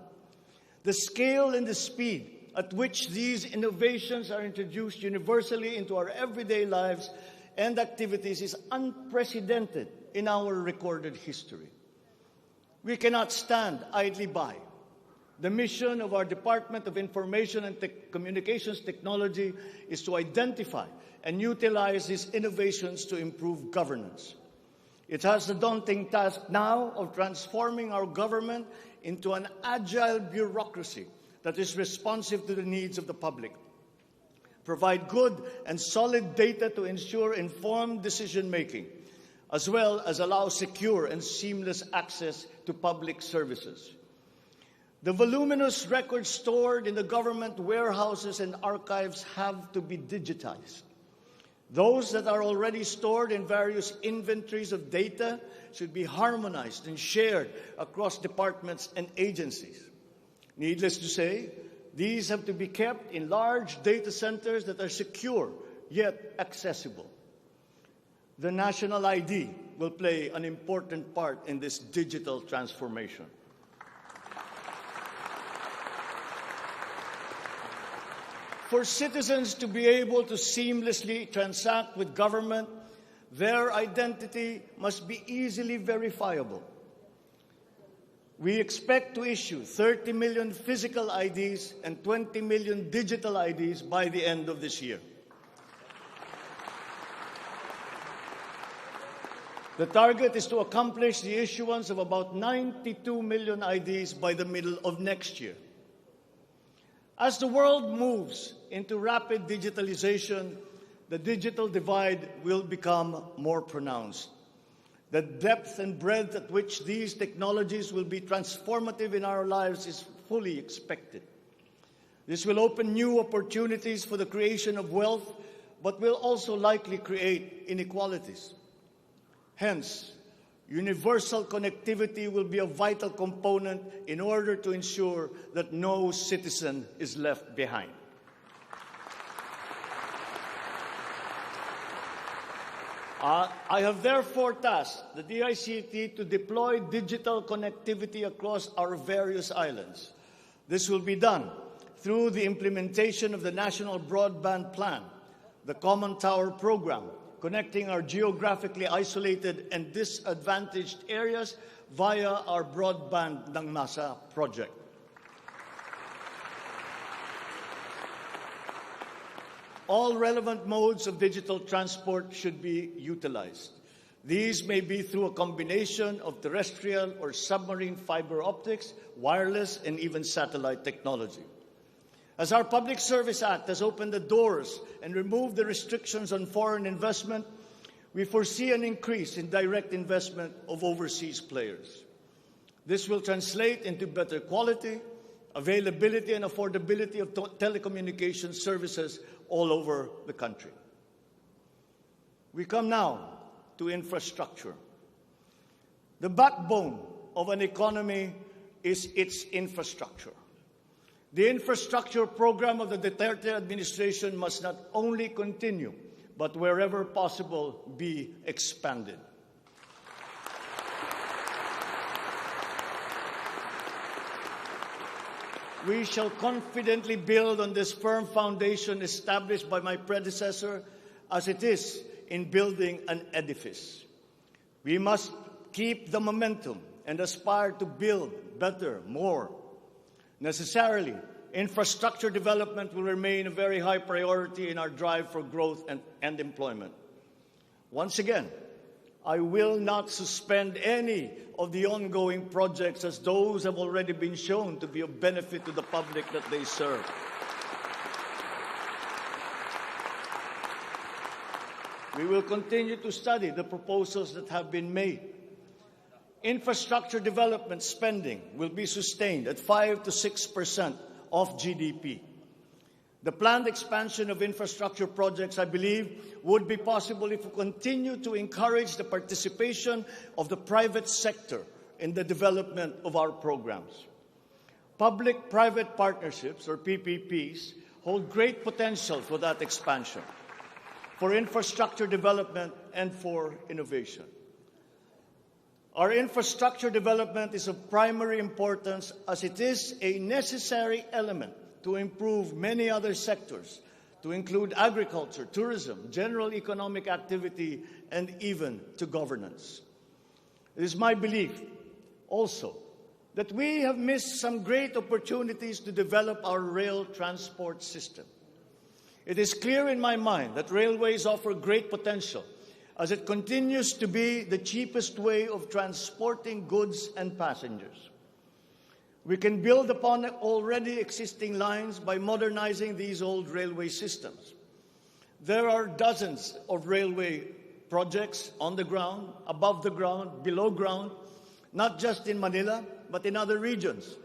The scale and the speed at which these innovations are introduced universally into our everyday lives and activities is unprecedented in our recorded history. We cannot stand idly by. The mission of our Department of Information and Communications Technology is to identify and utilize these innovations to improve governance. It has the daunting task now of transforming our government into an agile bureaucracy that is responsive to the needs of the public. Provide good and solid data to ensure informed decision-making. as well as allow secure and seamless access to public services. The voluminous records stored in the government warehouses and archives have to be digitized. Those that are already stored in various inventories of data should be harmonized and shared across departments and agencies. Needless to say, these have to be kept in large data centers that are secure yet accessible. The national ID will play an important part in this digital transformation. For citizens to be able to seamlessly transact with government, their identity must be easily verifiable. We expect to issue 30 million physical IDs and 20 million digital IDs by the end of this year. The target is to accomplish the issuance of about 92 million IDs by the middle of next year. As the world moves into rapid digitalization, the digital divide will become more pronounced. The depth and breadth at which these technologies will be transformative in our lives is fully expected. This will open new opportunities for the creation of wealth, but will also likely create inequalities. Hence, universal connectivity will be a vital component in order to ensure that no citizen is left behind. I have therefore tasked the DICT to deploy digital connectivity across our various islands. This will be done through the implementation of the National Broadband Plan, the Common Tower Program, connecting our geographically isolated and disadvantaged areas via our Broadband ng Masa project. All relevant modes of digital transport should be utilized. These may be through a combination of terrestrial or submarine fiber optics, wireless, and even satellite technology. As our Public Service Act has opened the doors and removed the restrictions on foreign investment, we foresee an increase in direct investment of overseas players. This will translate into better quality, availability, and affordability of telecommunication services all over the country. We come now to infrastructure. The backbone of an economy is its infrastructure. The infrastructure program of the Duterte administration must not only continue, but wherever possible, be expanded. We shall confidently build on this firm foundation established by my predecessor, as it is in building an edifice. We must keep the momentum and aspire to build better, more. Necessarily, infrastructure development will remain a very high priority in our drive for growth and employment. Once again, I will not suspend any of the ongoing projects, as those have already been shown to be of benefit to the public that they serve. We will continue to study the proposals that have been made. Infrastructure development spending will be sustained at 5 to 6% of GDP. The planned expansion of infrastructure projects, I believe, would be possible if we continue to encourage the participation of the private sector in the development of our programs. Public-private partnerships, or PPPs, hold great potential for that expansion, for infrastructure development, and for innovation. Our infrastructure development is of primary importance, as it is a necessary element to improve many other sectors, to include agriculture, tourism, general economic activity, and even to governance. It is my belief also that we have missed some great opportunities to develop our rail transport system. It is clear in my mind that railways offer great potential, as it continues to be the cheapest way of transporting goods and passengers. We can build upon already existing lines by modernizing these old railway systems. There are dozens of railway projects on the ground, above the ground, below ground, not just in Manila, but in other regions,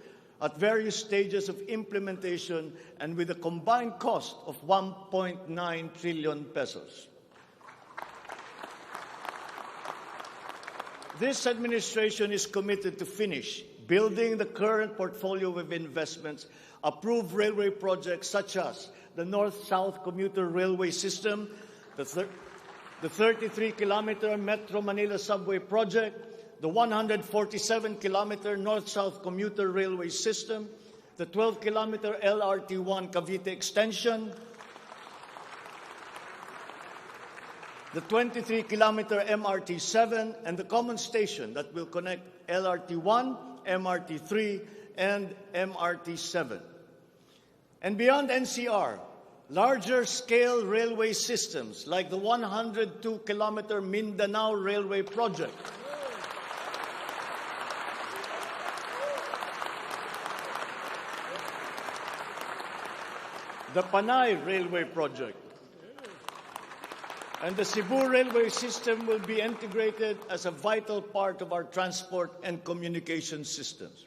at various stages of implementation and with a combined cost of 1.9 trillion pesos. This administration is committed to finish building the current portfolio of investments, approve railway projects such as the North-South Commuter Railway System, the 33-kilometer Metro Manila Subway Project, the 147-kilometer North-South Commuter Railway System, the 12-kilometer LRT-1 Cavite Extension, the 23-kilometer MRT-7, and the common station that will connect LRT-1, MRT-3, and MRT-7. And beyond NCR, larger-scale railway systems like the 102-kilometer Mindanao Railway Project, the Panay Railway Project, and the Cebu Railway System will be integrated as a vital part of our transport and communication systems.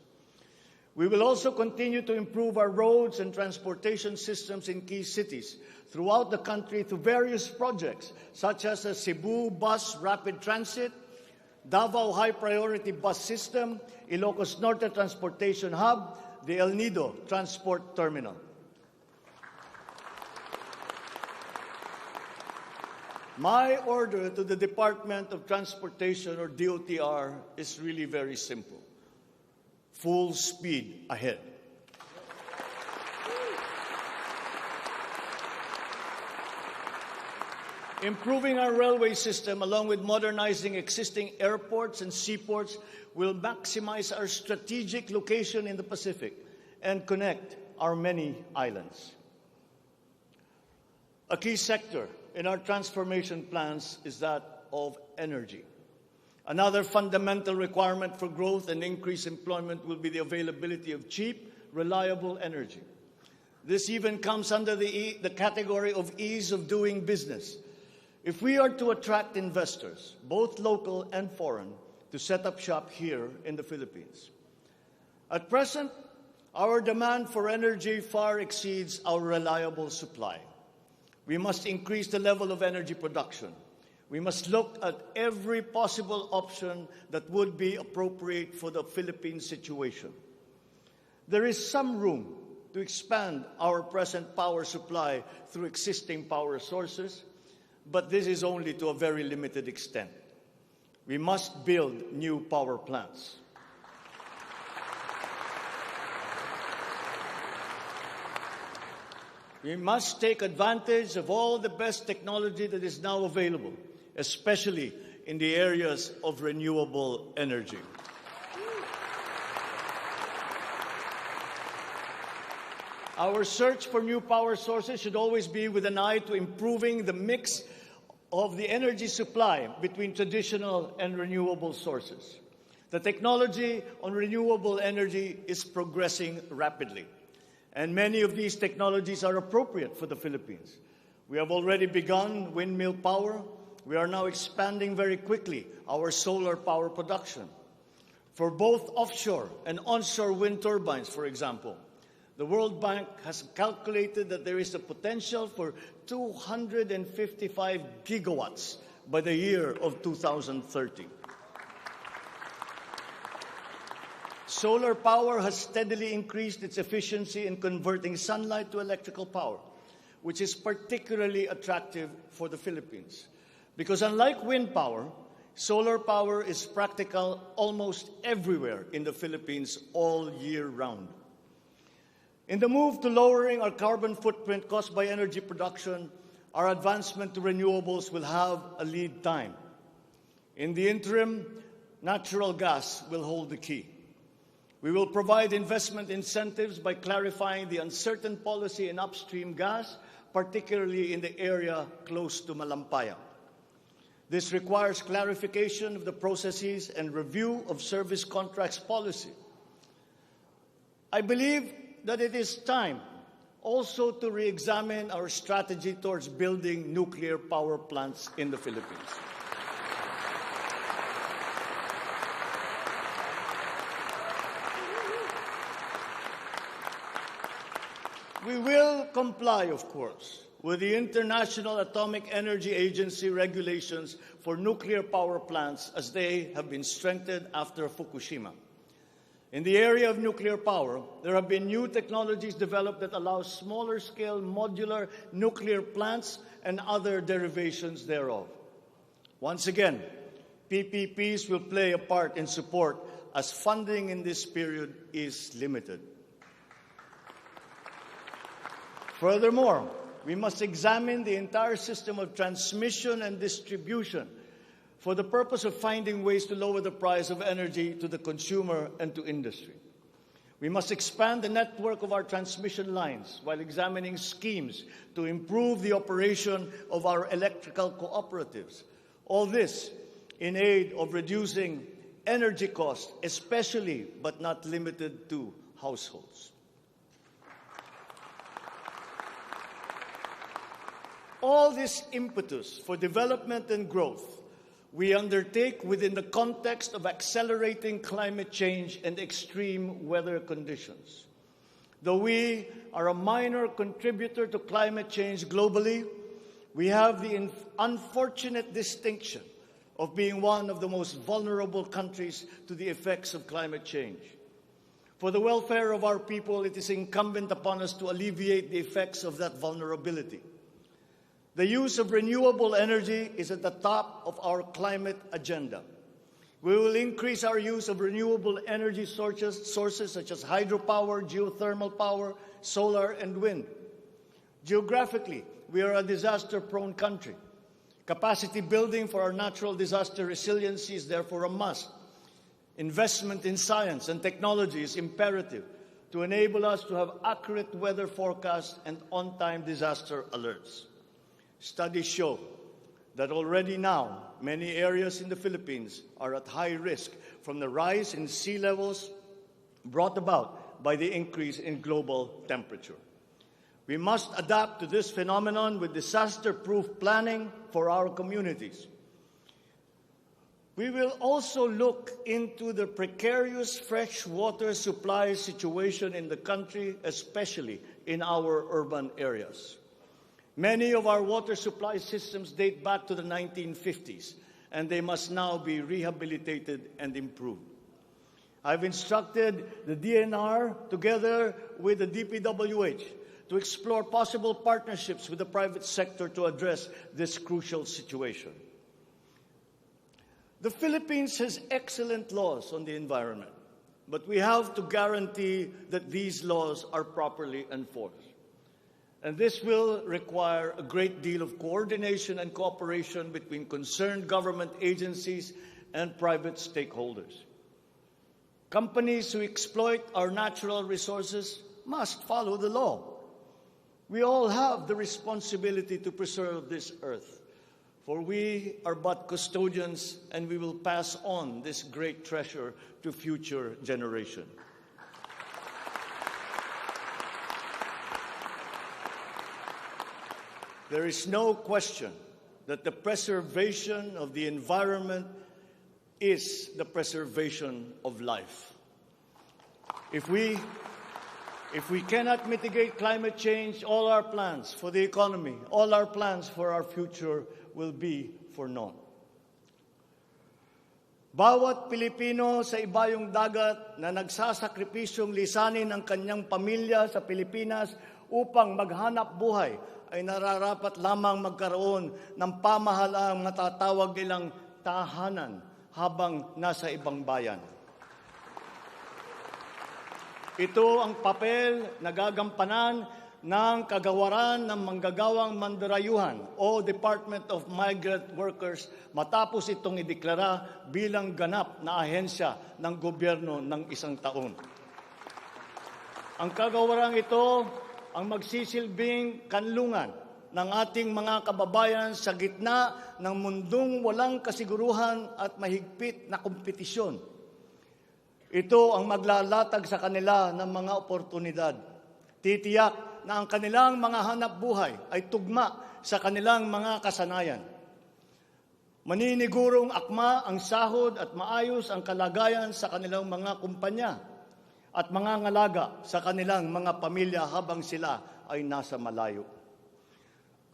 We will also continue to improve our roads and transportation systems in key cities throughout the country through various projects, such as the Cebu Bus Rapid Transit, Davao High Priority Bus System, Ilocos Norte Transportation Hub, the El Nido Transport Terminal. My order to the Department of Transportation, or DOTR, is really very simple. Full speed ahead. Improving our railway system, along with modernizing existing airports and seaports, will maximize our strategic location in the Pacific and connect our many islands. A key sector in our transformation plans is that of energy. Another fundamental requirement for growth and increased employment will be the availability of cheap, reliable energy. This even comes under the category of ease of doing business. If we are to attract investors, both local and foreign, to set up shop here in the Philippines. At present, our demand for energy far exceeds our reliable supply. We must increase the level of energy production. We must look at every possible option that would be appropriate for the Philippine situation. There is some room to expand our present power supply through existing power sources, but this is only to a very limited extent. We must build new power plants. We must take advantage of all the best technology that is now available, especially in the areas of renewable energy. Our search for new power sources should always be with an eye to improving the mix of the energy supply between traditional and renewable sources. The technology on renewable energy is progressing rapidly, and many of these technologies are appropriate for the Philippines. We have already begun windmill power. We are now expanding very quickly our solar power production. For both offshore and onshore wind turbines, for example, the World Bank has calculated that there is a potential for 255 gigawatts by the year of 2030. Solar power has steadily increased its efficiency in converting sunlight to electrical power, which is particularly attractive for the Philippines. Because unlike wind power, solar power is practical almost everywhere in the Philippines all year round. In the move to lowering our carbon footprint caused by energy production, our advancement to renewables will have a lead time. In the interim, natural gas will hold the key. We will provide investment incentives by clarifying the uncertain policy in upstream gas, particularly in the area close to Malampaya. This requires clarification of the processes and review of service contracts policy. I believe that it is time also to re-examine our strategy towards building nuclear power plants in the Philippines. We will comply, of course, with the International Atomic Energy Agency regulations for nuclear power plants as they have been strengthened after Fukushima. In the area of nuclear power, there have been new technologies developed that allow smaller-scale modular nuclear plants and other derivations thereof. Once again, PPPs will play a part in support as funding in this period is limited. Furthermore, we must examine the entire system of transmission and distribution for the purpose of finding ways to lower the price of energy to the consumer and to industry. We must expand the network of our transmission lines while examining schemes to improve the operation of our electrical cooperatives. All this in aid of reducing energy costs, especially but not limited to households. All this impetus for development and growth we undertake within the context of accelerating climate change and extreme weather conditions. Though we are a minor contributor to climate change globally, we have the unfortunate distinction of being one of the most vulnerable countries to the effects of climate change. For the welfare of our people, it is incumbent upon us to alleviate the effects of that vulnerability. The use of renewable energy is at the top of our climate agenda. We will increase our use of renewable energy sources such as hydropower, geothermal power, solar, and wind. Geographically, we are a disaster-prone country. Capacity building for our natural disaster resiliency is therefore a must. Investment in science and technology is imperative to enable us to have accurate weather forecasts and on-time disaster alerts. Studies show that already now many areas in the Philippines are at high risk from the rise in sea levels brought about by the increase in global temperature. We must adapt to this phenomenon with disaster-proof planning for our communities. We will also look into the precarious fresh water supply situation in the country, especially in our urban areas. Many of our water supply systems date back to the 1950s, and they must now be rehabilitated and improved. I've instructed the DNR, together with the DPWH, to explore possible partnerships with the private sector to address this crucial situation. The Philippines has excellent laws on the environment, but we have to guarantee that these laws are properly enforced. And this will require a great deal of coordination and cooperation between concerned government agencies and private stakeholders. Companies who exploit our natural resources must follow the law. We all have the responsibility to preserve this earth, for we are but custodians, and we will pass on this great treasure to future generations. There is no question that the preservation of the environment is the preservation of life. If we cannot mitigate climate change, all our plans for the economy, all our plans for our future will be for naught. Bawat Pilipino sa ibayong dagat na nagsasakripisyong lisanin ang kanyang pamilya sa Pilipinas upang maghanap buhay ay nararapat lamang magkaroon ng pamahalaang matatawag nilang tahanan habang nasa ibang bayan. Ito ang papel na gagampanan ng kagawaran ng manggagawang mandarayuhan o Department of Migrant Workers matapos itong ideklara bilang ganap na ahensya ng gobyerno ng isang taon. Ang kagawarang ito ang magsisilbing kanlungan ng ating mga kababayan sa gitna ng mundong walang kasiguruhan at mahigpit na kompetisyon. Ito ang maglalatag sa kanila ng mga oportunidad. Titiyak na ang kanilang mga hanap buhay ay tugma sa kanilang mga kasanayan. Maninigurong akma ang sahod at maayos ang kalagayan sa kanilang mga kumpanya at mga ngalaga sa kanilang mga pamilya habang sila ay nasa malayo.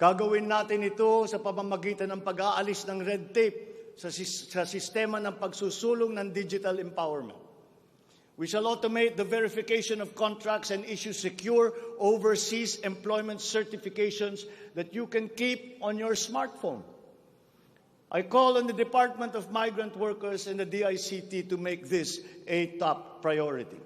Gagawin natin ito sa pamamagitan ng pag-aalis ng red tape sa sistema ng pagsusulong ng digital empowerment. We shall automate the verification of contracts and issue secure overseas employment certifications that you can keep on your smartphone. I call on the Department of Migrant Workers and the DICT to make this a top priority.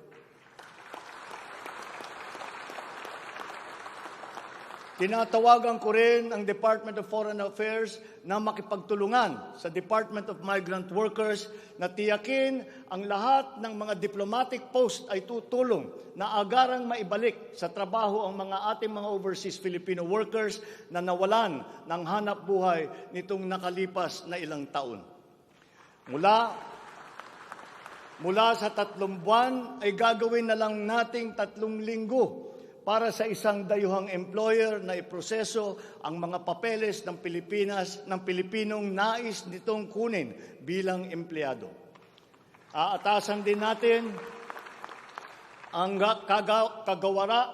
Tinatawagan ko rin ang Department of Foreign Affairs na makipagtulungan sa Department of Migrant Workers na tiyakin ang lahat ng mga diplomatic post ay tutulong na agarang maibalik sa trabaho ang mga ating mga overseas Filipino workers na nawalan ng hanap buhay nitong nakalipas na ilang taon. Mula sa 3 buwan ay gagawin na lang nating 3 linggo para sa isang dayuhang employer na iproseso ang mga papeles ng Pilipinong nais nitong kunin bilang empleyado. Aatasan din natin ang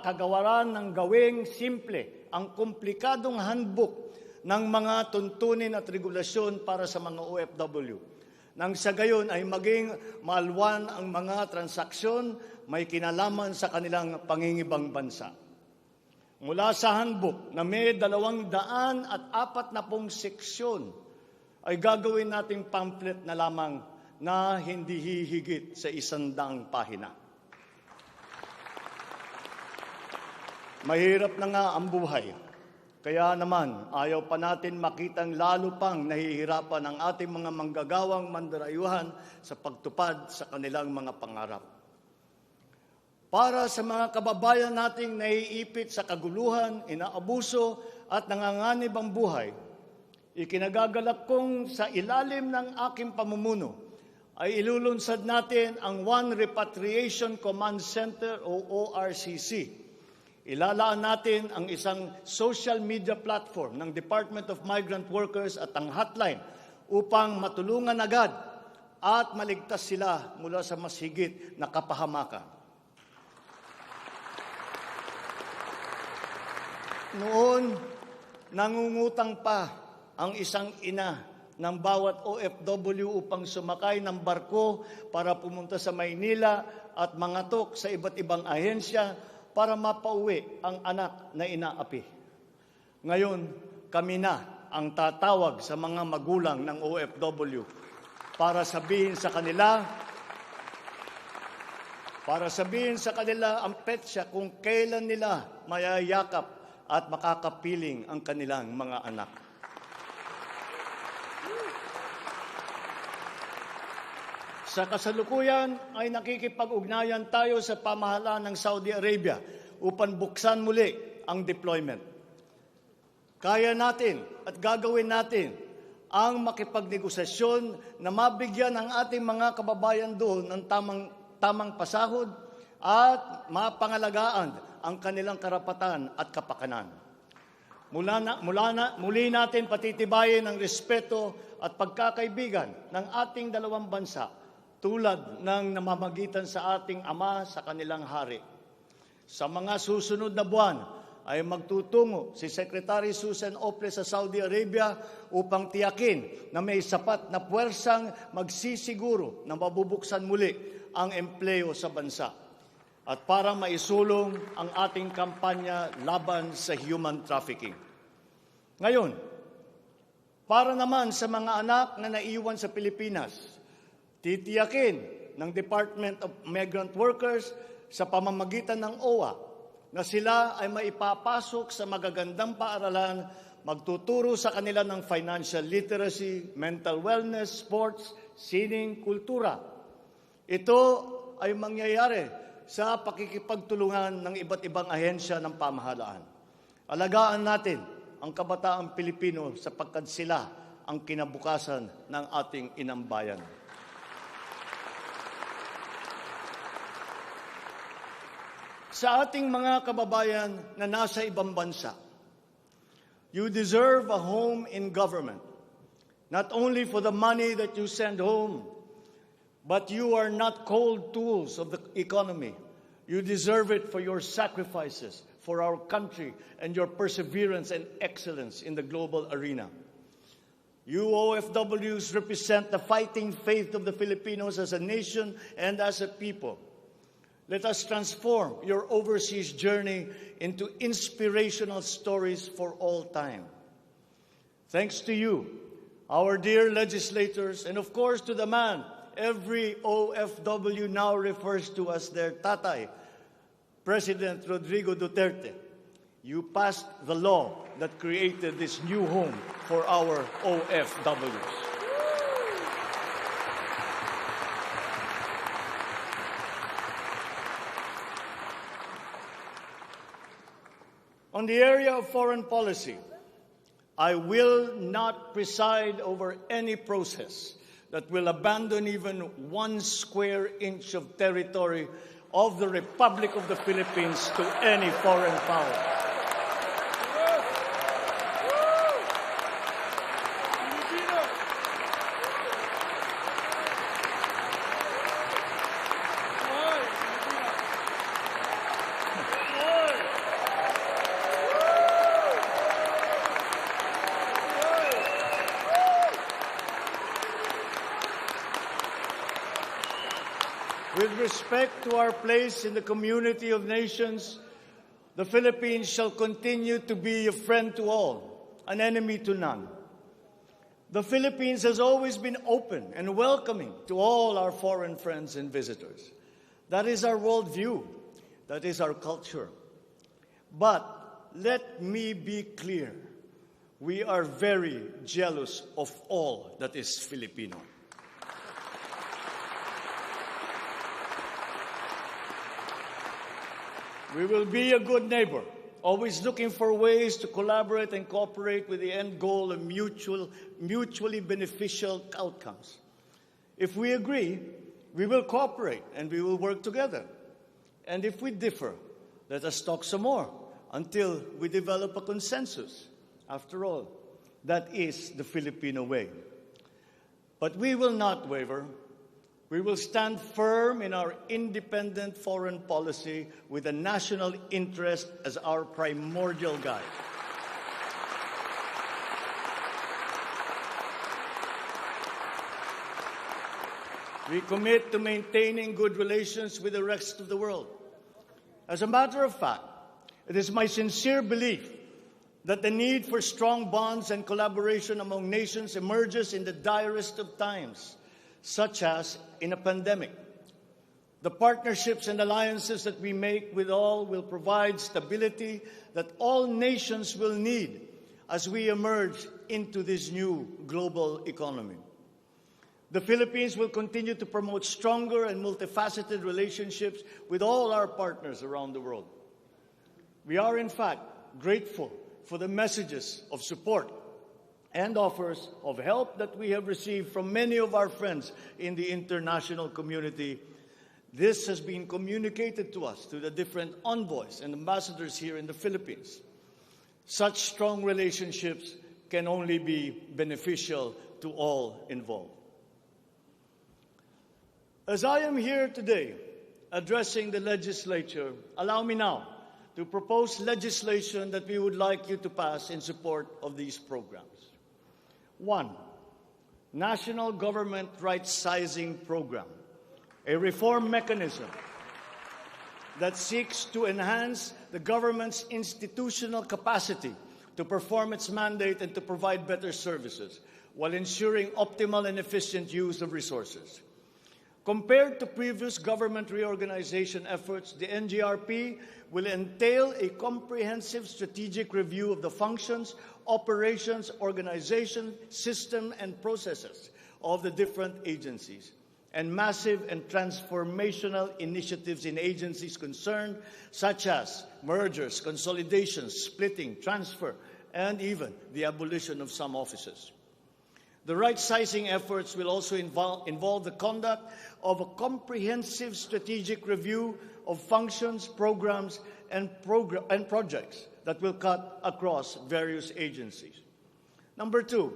kagawaran ng gawing simple ang komplikadong handbook ng mga tuntunin at regulasyon para sa mga OFW. Nang sa gayon ay maging maalwan ang mga transaksyon may kinalaman sa kanilang pangingibang bansa. Mula sa handbook na may 240 seksyon, ay gagawin nating pamphlet na lamang na hindi hihigit sa 100 pahina. Mahirap na nga ang buhay. Kaya naman, ayaw pa natin makitang lalo pang nahihirapan ang ating mga manggagawang mandarayuhan sa pagtupad sa kanilang mga pangarap. Para sa mga kababayan nating naiipit sa kaguluhan, inaabuso at nanganganib ang buhay, ikinagagalak kong sa ilalim ng aking pamumuno ay ilulunsad natin ang One Repatriation Command Center o ORCC. Ilalaan natin ang isang social media platform ng Department of Migrant Workers at ang hotline upang matulungan agad at maligtas sila mula sa mas higit na kapahamakan. Noon, nangungutang pa ang isang ina ng bawat OFW upang sumakay ng barko para pumunta sa Maynila at mangatok sa iba't ibang ahensya para mapauwi ang anak na inaapi. Ngayon, kami na ang tatawag sa mga magulang ng OFW para sabihin sa kanila ang petsa kung kailan nila mayayakap at makakapiling ang kanilang mga anak. Sa kasalukuyan ay nakikipag-ugnayan tayo sa pamahalaan ng Saudi Arabia upang buksan muli ang deployment. Kaya natin at gagawin natin ang makipagnegosasyon na mabigyan ang ating mga kababayan doon ng tamang pasahod at mapangalagaan ang kanilang karapatan at kapakanan. Muli natin patitibayin ang respeto at pagkakaibigan ng ating dalawang bansa tulad ng namamagitan sa ating ama sa kanilang hari. Sa mga susunod na buwan ay magtutungo si Secretary Susan Ople sa Saudi Arabia upang tiyakin na may sapat na puwersang magsisiguro na mabubuksan muli ang empleo sa bansa at para maisulong ang ating kampanya laban sa human trafficking. Ngayon, para naman sa mga anak na naiwan sa Pilipinas, titiyakin ng Department of Migrant Workers sa pamamagitan ng OWA na sila ay maipapasok sa magagandang paaralan, magtuturo sa kanila ng financial literacy, mental wellness, sports, sining, kultura. Ito ay mangyayari sa pakikipagtulungan ng iba't ibang ahensya ng pamahalaan. Alagaan natin ang kabataang Pilipino sapagkat sila ang kinabukasan ng ating inang bayan. Sa ating mga kababayan na nasa ibang bansa, you deserve a home in government, not only for the money that you send home, but you are not cold tools of the economy. You deserve it for your sacrifices, for our country and your perseverance and excellence in the global arena. You OFWs represent the fighting faith of the Filipinos as a nation and as a people. Let us transform your overseas journey into inspirational stories for all time. Thanks to you, our dear legislators, and of course to the man every OFW now refers to as their tatay, President Rodrigo Duterte. You passed the law that created this new home for our OFWs. On the area of foreign policy, I will not preside over any process that will abandon even 1 square inch of territory of the Republic of the Philippines to any foreign power. With respect to our place in the community of nations, the Philippines shall continue to be a friend to all, an enemy to none. The Philippines has always been open and welcoming to all our foreign friends and visitors. That is our worldview. That is our culture. But let me be clear. We are very jealous of all that is Filipino. We will be a good neighbor, always looking for ways to collaborate and cooperate with the end goal of mutually beneficial outcomes. If we agree, we will cooperate and we will work together. And if we differ, let us talk some more until we develop a consensus. After all, that is the Filipino way. But we will not waver. We will stand firm in our independent foreign policy with the national interest as our primordial guide. We commit to maintaining good relations with the rest of the world. As a matter of fact, it is my sincere belief that the need for strong bonds and collaboration among nations emerges in the direst of times, such as in a pandemic. The partnerships and alliances that we make with all will provide stability that all nations will need as we emerge into this new global economy. The Philippines will continue to promote stronger and multifaceted relationships with all our partners around the world. We are, in fact, grateful for the messages of support and offers of help that we have received from many of our friends in the international community. This has been communicated to us through the different envoys and ambassadors here in the Philippines. Such strong relationships can only be beneficial to all involved. As I am here today addressing the legislature, allow me now to propose legislation that we would like you to pass in support of these programs. 1. National Government Right-Sizing Program, a reform mechanism that seeks to enhance the government's institutional capacity to perform its mandate and to provide better services while ensuring optimal and efficient use of resources. Compared to previous government reorganization efforts, the NGRP will entail a comprehensive strategic review of the functions, operations, organization, system, and processes of the different agencies, and massive and transformational initiatives in agencies concerned, such as mergers, consolidations, splitting, transfer, and even the abolition of some offices. The right-sizing efforts will also involve the conduct of a comprehensive strategic review of functions, programs, and projects that will cut across various agencies. Number 2,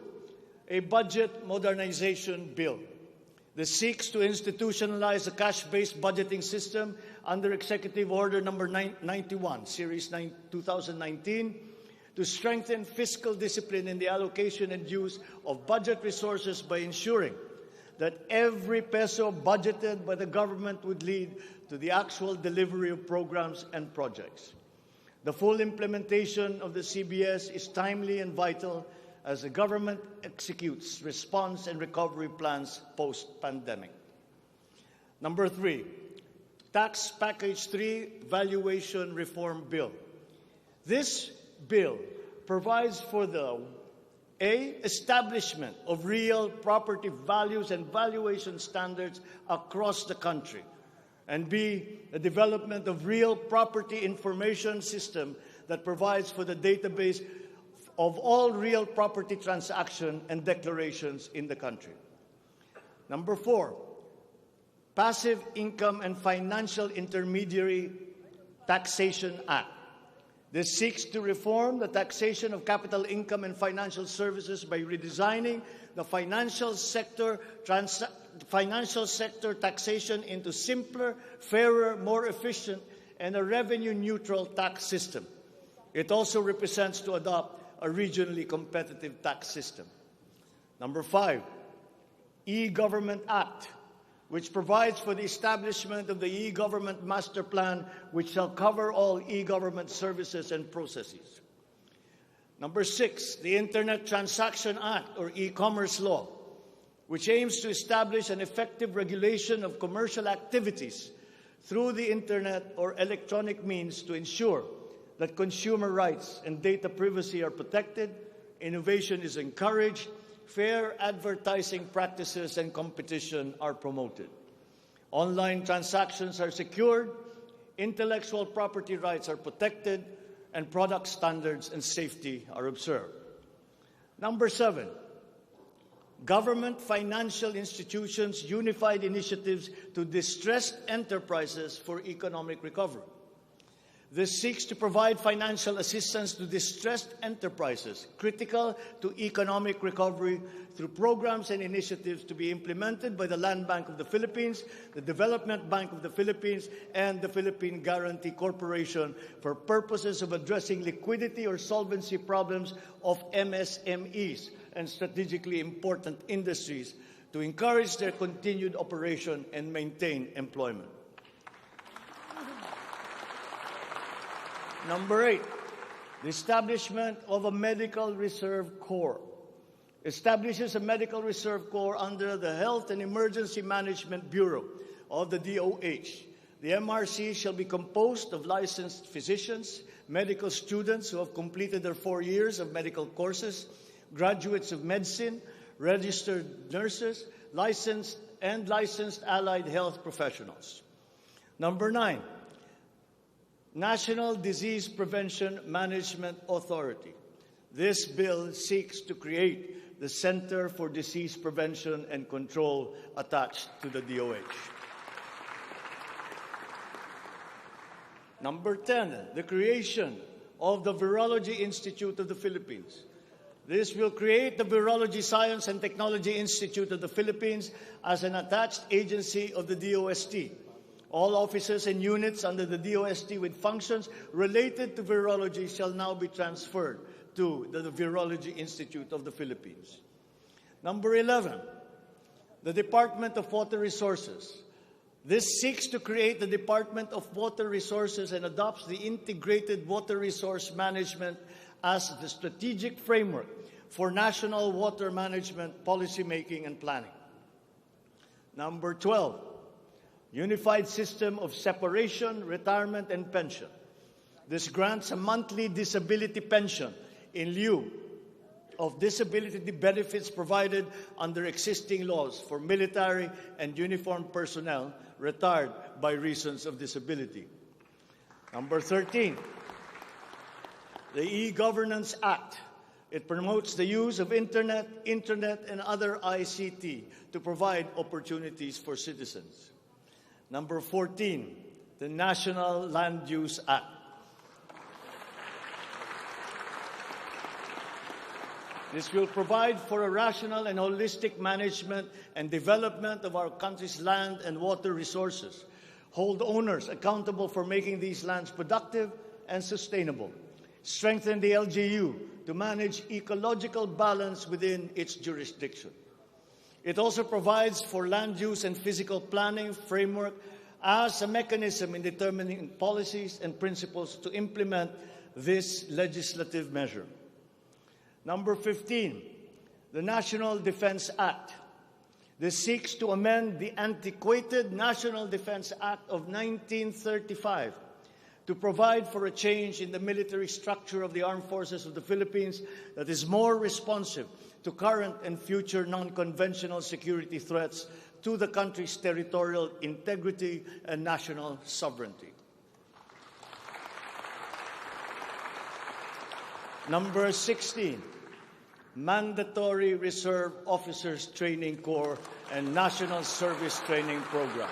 a budget modernization bill. This seeks to institutionalize a cash-based budgeting system under Executive Order Number 91, Series 2019, to strengthen fiscal discipline in the allocation and use of budget resources by ensuring that every peso budgeted by the government would lead to the actual delivery of programs and projects. The full implementation of the CBS is timely and vital as the government executes response and recovery plans post-pandemic. Number 3, Tax Package 3 Valuation Reform Bill. This bill provides for the A, establishment of real property values and valuation standards across the country, and B, the development of real property information system that provides for the database of all real property transaction and declarations in the country. Number 4, Passive Income and Financial Intermediary Taxation Act. This seeks to reform the taxation of capital income and financial services by redesigning the financial sector taxation into simpler, fairer, more efficient, and a revenue-neutral tax system. It also represents to adopt a regionally competitive tax system. Number 5, E-Government Act, which provides for the establishment of the E-Government Master Plan, which shall cover all e-government services and processes. Number 6, the Internet Transaction Act, or e-commerce law, which aims to establish an effective regulation of commercial activities through the Internet or electronic means to ensure that consumer rights and data privacy are protected, innovation is encouraged, fair advertising practices and competition are promoted. Online transactions are secured, intellectual property rights are protected, and product standards and safety are observed. Number 7, Government Financial Institutions Unified Initiatives to Distressed Enterprises for Economic Recovery. This seeks to provide financial assistance to distressed enterprises critical to economic recovery through programs and initiatives to be implemented by the Land Bank of the Philippines, the Development Bank of the Philippines, and the Philippine Guarantee Corporation for purposes of addressing liquidity or solvency problems of MSMEs and strategically important industries to encourage their continued operation and maintain employment. Number 8, the establishment of a Medical Reserve Corps. Establishes a Medical Reserve Corps under the Health and Emergency Management Bureau of the DOH. The MRC shall be composed of licensed physicians, medical students who have completed their 4 years of medical courses, graduates of medicine, registered nurses, licensed allied health professionals. Number 9, National Disease Prevention Management Authority. This bill seeks to create the Center for Disease Prevention and Control attached to the DOH. Number 10, the creation of the Virology Institute of the Philippines. This will create the Virology Science and Technology Institute of the Philippines as an attached agency of the DOST. All offices and units under the DOST with functions related to virology shall now be transferred to the Virology Institute of the Philippines. Number 11, the Department of Water Resources. This seeks to create the Department of Water Resources and adopts the integrated water resource management as the strategic framework for national water management, policymaking, and planning. Number 12, Unified System of Separation, Retirement, and Pension. This grants a monthly disability pension in lieu of disability benefits provided under existing laws for military and uniformed personnel retired by reasons of disability. Number 13, the E-Governance Act. It promotes the use of internet, and other ICT to provide opportunities for citizens. Number 14, the National Land Use Act. This will provide for a rational and holistic management and development of our country's land and water resources, hold owners accountable for making these lands productive and sustainable, strengthen the LGU to manage ecological balance within its jurisdiction. It also provides for land use and physical planning framework as a mechanism in determining policies and principles to implement this legislative measure. Number 15, the National Defense Act. This seeks to amend the antiquated National Defense Act of 1935 to provide for a change in the military structure of the armed forces of the Philippines that is more responsive to current and future non-conventional security threats to the country's territorial integrity and national sovereignty. Number 16, Mandatory Reserve Officers Training Corps and National Service Training Program.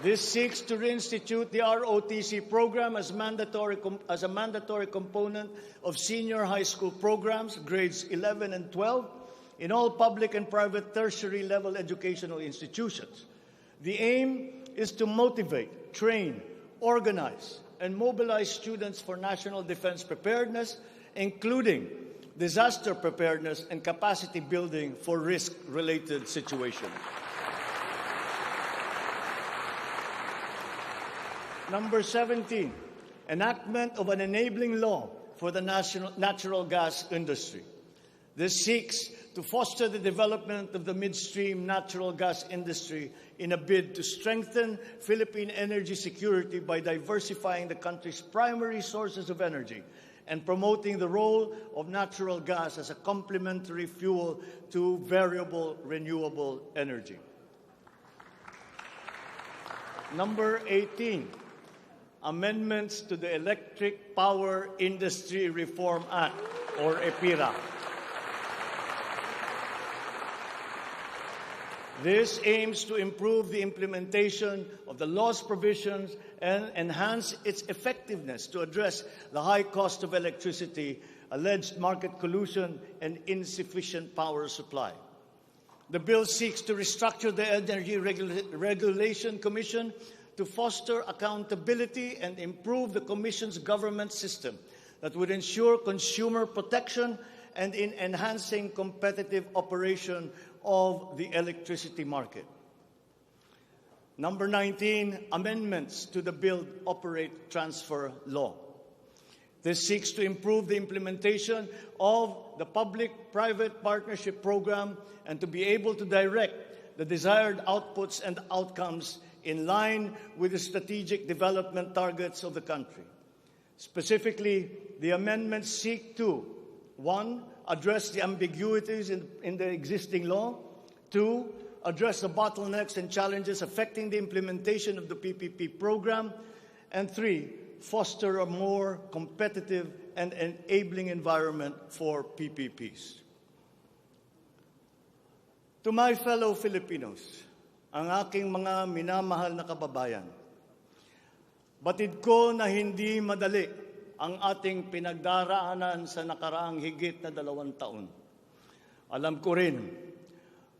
This seeks to reinstitute the ROTC program as a mandatory component of senior high school programs, grades 11 and 12, in all public and private tertiary level educational institutions. The aim is to motivate, train, organize, and mobilize students for national defense preparedness, including disaster preparedness and capacity building for risk-related situations. Number 17, enactment of an enabling law for the natural gas industry. This seeks to foster the development of the midstream natural gas industry in a bid to strengthen Philippine energy security by diversifying the country's primary sources of energy and promoting the role of natural gas as a complementary fuel to variable renewable energy. Number 18, amendments to the Electric Power Industry Reform Act, or EPIRA. This aims to improve the implementation of the law's provisions and enhance its effectiveness to address the high cost of electricity, alleged market collusion, and insufficient power supply. The bill seeks to restructure the Energy Regulation Commission to foster accountability and improve the Commission's government system that would ensure consumer protection and in enhancing competitive operation of the electricity market. Number 19, amendments to the Build, Operate, Transfer law. This seeks to improve the implementation of the public-private partnership program and to be able to direct the desired outputs and outcomes in line with the strategic development targets of the country. Specifically, the amendments seek to, 1, address the ambiguities in the existing law, 2, address the bottlenecks and challenges affecting the implementation of the PPP program, and 3, foster a more competitive and enabling environment for PPPs. To my fellow Filipinos, ang aking mga minamahal na kababayan, batid ko na hindi madali ang ating pinagdaraanan sa nakaraang higit na 2 taon. Alam ko rin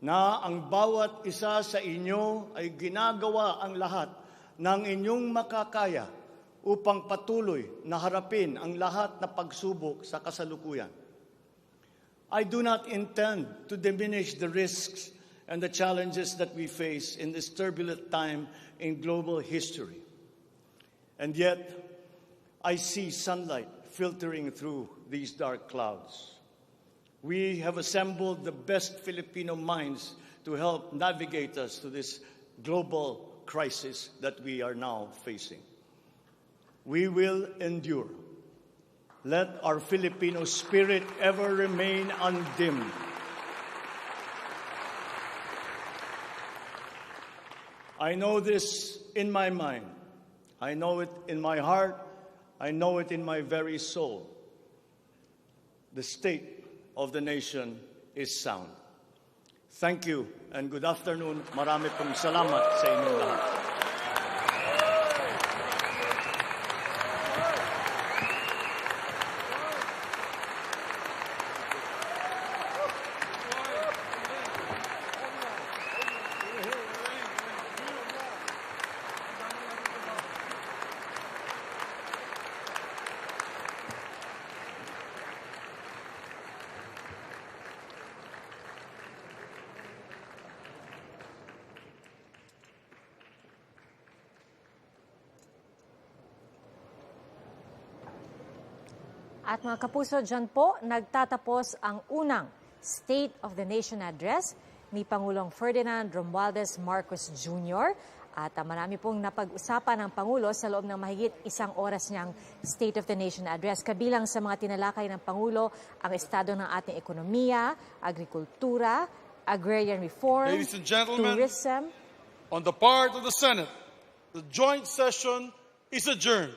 na ang bawat isa sa inyo ay ginagawa ang lahat ng inyong makakaya upang patuloy na harapin ang lahat na pagsubok sa kasalukuyan. I do not intend to diminish the risks and the challenges that we face in this turbulent time in global history. And yet, I see sunlight filtering through these dark clouds. We have assembled the best Filipino minds to help navigate us through this global crisis that we are now facing. We will endure. Let our Filipino spirit ever remain undimmed. I know this in my mind. I know it in my heart. I know it in my very soul. The state of the nation is sound. Thank you and good afternoon. Marami pong salamat sa inyong lahat. At mga kapuso, dyan po nagtatapos ang unang State of the Nation Address ni Pangulong Ferdinand Romualdez Marcos Jr. At marami pong napag-usapan ng Pangulo sa loob ng mahigit isang oras niyang State of the Nation Address. Kabilang sa mga tinalakay ng Pangulo ang estado ng ating ekonomiya, agrikultura, agrarian reform, Ladies and gentlemen, tourism. On the part of the Senate, the joint session is adjourned.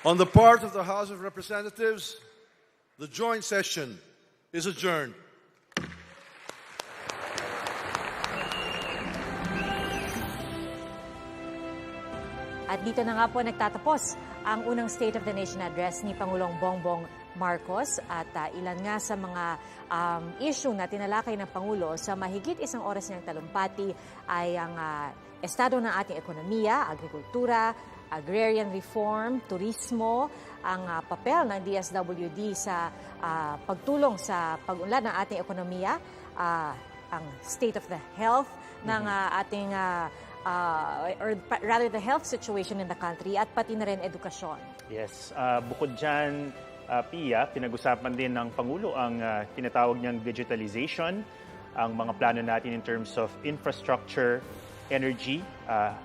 On the part of the House of Representatives, the joint session is adjourned. At dito na nga po nagtatapos ang unang State of the Nation Address ni Pangulong Bongbong Marcos at ilan nga sa mga issue na tinalakay ng Pangulo sa mahigit isang oras niyang talumpati ay ang estado ng ating ekonomiya, agrikultura, agrarian reform, turismo, ang papel ng DSWD sa pagtulong sa pag-unlad ng ating ekonomiya, ang state of the health ng ating or rather the health situation in the country at pati na rin edukasyon. Yes, bukod dyan, Pia, pinag-usapan din ng Pangulo ang tinatawag niyang digitalization, ang mga plano natin in terms of infrastructure, energy,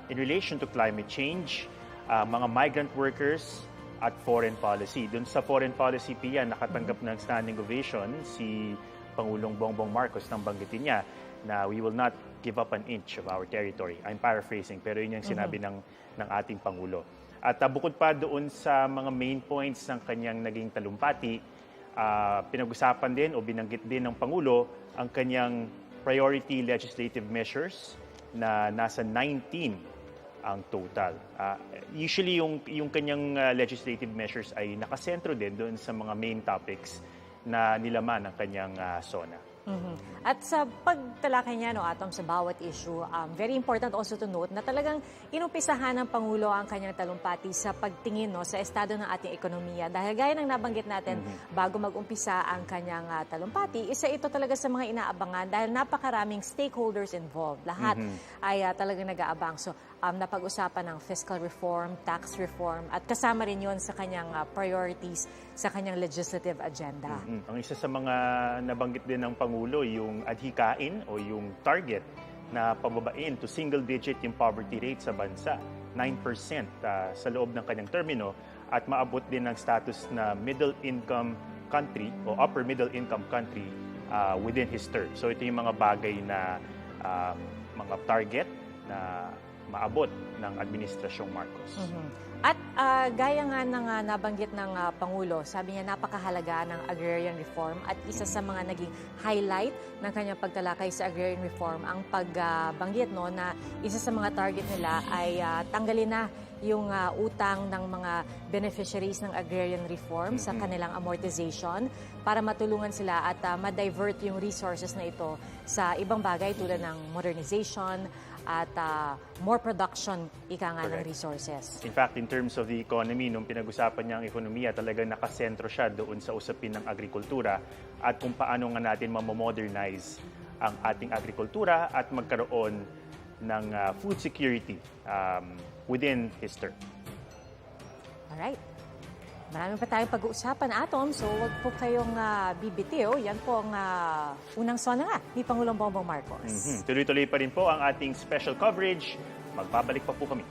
in relation to climate change, mga migrant workers at foreign policy. Doon sa foreign policy, Pia, nakatanggap ng standing ovation si Pangulong Bongbong Marcos nang banggitin niya na we will not give up an inch of our territory. I'm paraphrasing, pero yun yung sinabi ng ating Pangulo. At bukod pa doon sa mga main points ng kanyang naging talumpati, pinag-usapan din o binanggit din ng Pangulo ang kanyang priority legislative measures na nasa 19 ang total. Usually yung kanyang legislative measures ay nakasentro din doon sa mga main topics na nilaman ng kanyang SONA. At sa pagtalakay niya, Atom, sa bawat issue, very important also to note na talagang inumpisahan ng Pangulo ang kanyang talumpati sa pagtingin sa estado ng ating ekonomiya. Dahil gaya ng nabanggit natin, bago mag-umpisa ang kanyang talumpati, isa ito talaga sa mga inaabangan dahil napakaraming stakeholders involved. Lahat ay talagang nag-aabang. So, napag-usapan ng fiscal reform, tax reform, at kasama rin yon sa kanyang priorities sa kanyang legislative agenda. Ang isa sa mga nabanggit din ng Pangulo, yung adhikain o yung target na pababain to single-digit yung poverty rate sa bansa, 9% sa loob ng kanyang termino, at maabot din ng status na middle-income country o upper-middle-income country within his term. So ito yung mga bagay na mga target na maabot ng Administrasyong Marcos. At gaya nga ng nabanggit ng Pangulo, sabi niya napakahalaga ng agrarian reform at isa sa mga naging highlight ng kanyang pagtalakay sa agrarian reform ang pagbanggit na isa sa mga target nila ay tanggalin na yung utang ng mga beneficiaries ng agrarian reform sa kanilang amortization para matulungan sila at ma-divert yung resources na ito sa ibang bagay tulad ng modernization at more production ng resources. In fact, in terms of the economy, nung pinag-usapan niya ang ekonomiya, talagang nakasentro siya doon sa usapin ng agrikultura at kung paano nga natin mamodernize ang ating agrikultura at magkaroon ng food security within his term. Alright. Marami pa tayong pag-uusapan, Atom, so huwag po kayong bibitiw. Yan po ang unang SONA ni Pangulong Bongbong Marcos. Tuloy-tuloy pa rin po ang ating special coverage. Magbabalik pa po kami.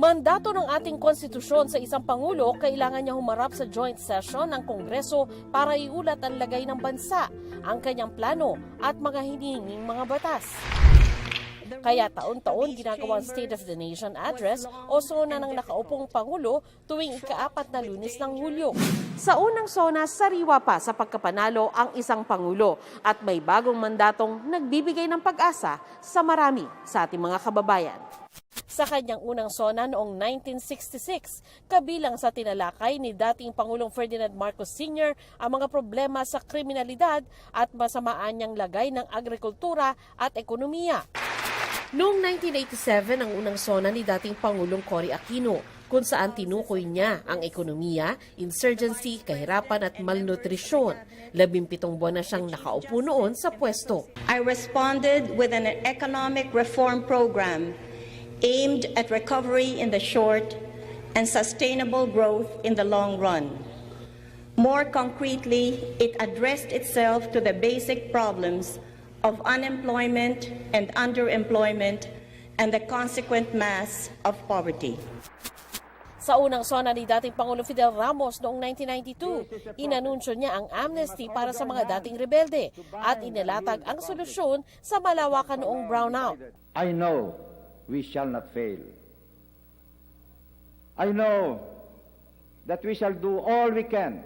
Mandato ng ating konstitusyon sa isang Pangulo, kailangan niya humarap sa joint session ng Kongreso para iulat ang lagay ng bansa, ang kanyang plano at mga hinihinging mga batas. Kaya taon-taon ginagawang State of the Nation Address o SONA ng nakaupong Pangulo tuwing ika-4 na Lunes ng Hulyo. Sa unang SONA, sariwa pa sa pagkapanalo ang isang Pangulo at may bagong mandatong nagbibigay ng pag-asa sa marami sa ating mga kababayan. Sa kanyang unang SONA noong 1966, kabilang sa tinalakay ni dating Pangulong Ferdinand Marcos Sr. ang mga problema sa kriminalidad at masamaan niyang lagay ng agrikultura at ekonomiya. Noong 1987, ang unang SONA ni dating Pangulong Cory Aquino, kung saan tinukoy niya ang ekonomiya, insurgency, kahirapan at malnutrisyon. 17 buwan na siyang nakaupo noon sa pwesto. I responded with an economic reform program aimed at recovery in the short and sustainable growth in the long run. More concretely, it addressed itself to the basic problems of unemployment and underemployment and the consequent mass of poverty. Sa unang SONA ni dating Pangulong Fidel Ramos noong 1992, inanunsyo niya ang amnesty para sa mga dating rebelde at inilatag ang solusyon sa malawakan noong brownout. I know we shall not fail. I know that we shall do all we can,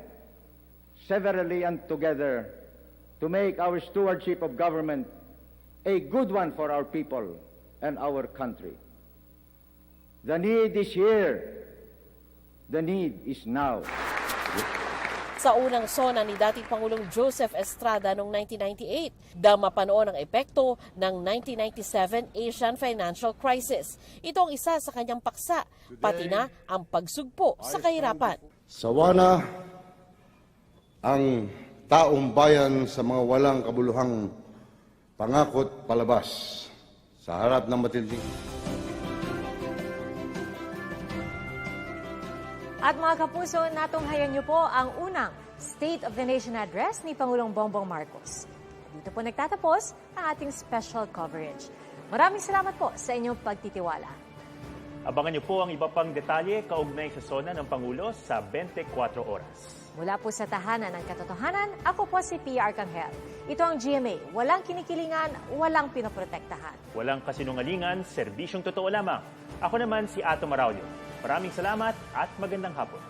severally and together, to make our stewardship of government a good one for our people and our country. The need is here. The need is now. Sa unang SONA ni dating Pangulong Joseph Estrada noong 1998, dama pa noon ang epekto ng 1997 Asian Financial Crisis. Ito ang isa sa kanyang paksa, pati na ang pagsugpo sa kahirapan. Sawana ang taong bayan sa mga walang kabuluhang pangakot palabas sa harap ng matinding. At mga kapuso, natunghayan niyo po ang unang State of the Nation Address ni Pangulong Bongbong Marcos. Dito po nagtatapos ang ating special coverage. Maraming salamat po sa inyong pagtitiwala. Abangan niyo po ang iba pang detalye kaugnay sa SONA ng Pangulo sa 24 oras. Mula po sa tahanan ng katotohanan, ako po si Pia Arcangel. Ito ang GMA, walang kinikilingan, walang pinoprotektahan. Walang kasinungalingan, serbisyong totoo lamang. Ako naman si Ato Maraulio. Maraming salamat at magandang hapon.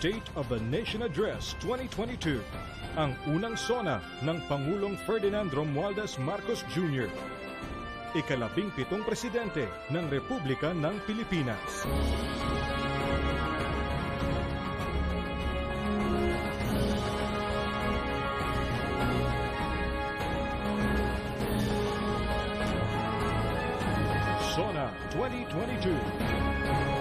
State of the Nation Address 2022, ang unang SONA ng Pangulong Ferdinand Romualdez Marcos Jr., ika-17 Presidente ng Republika ng Pilipinas. SONA 2022.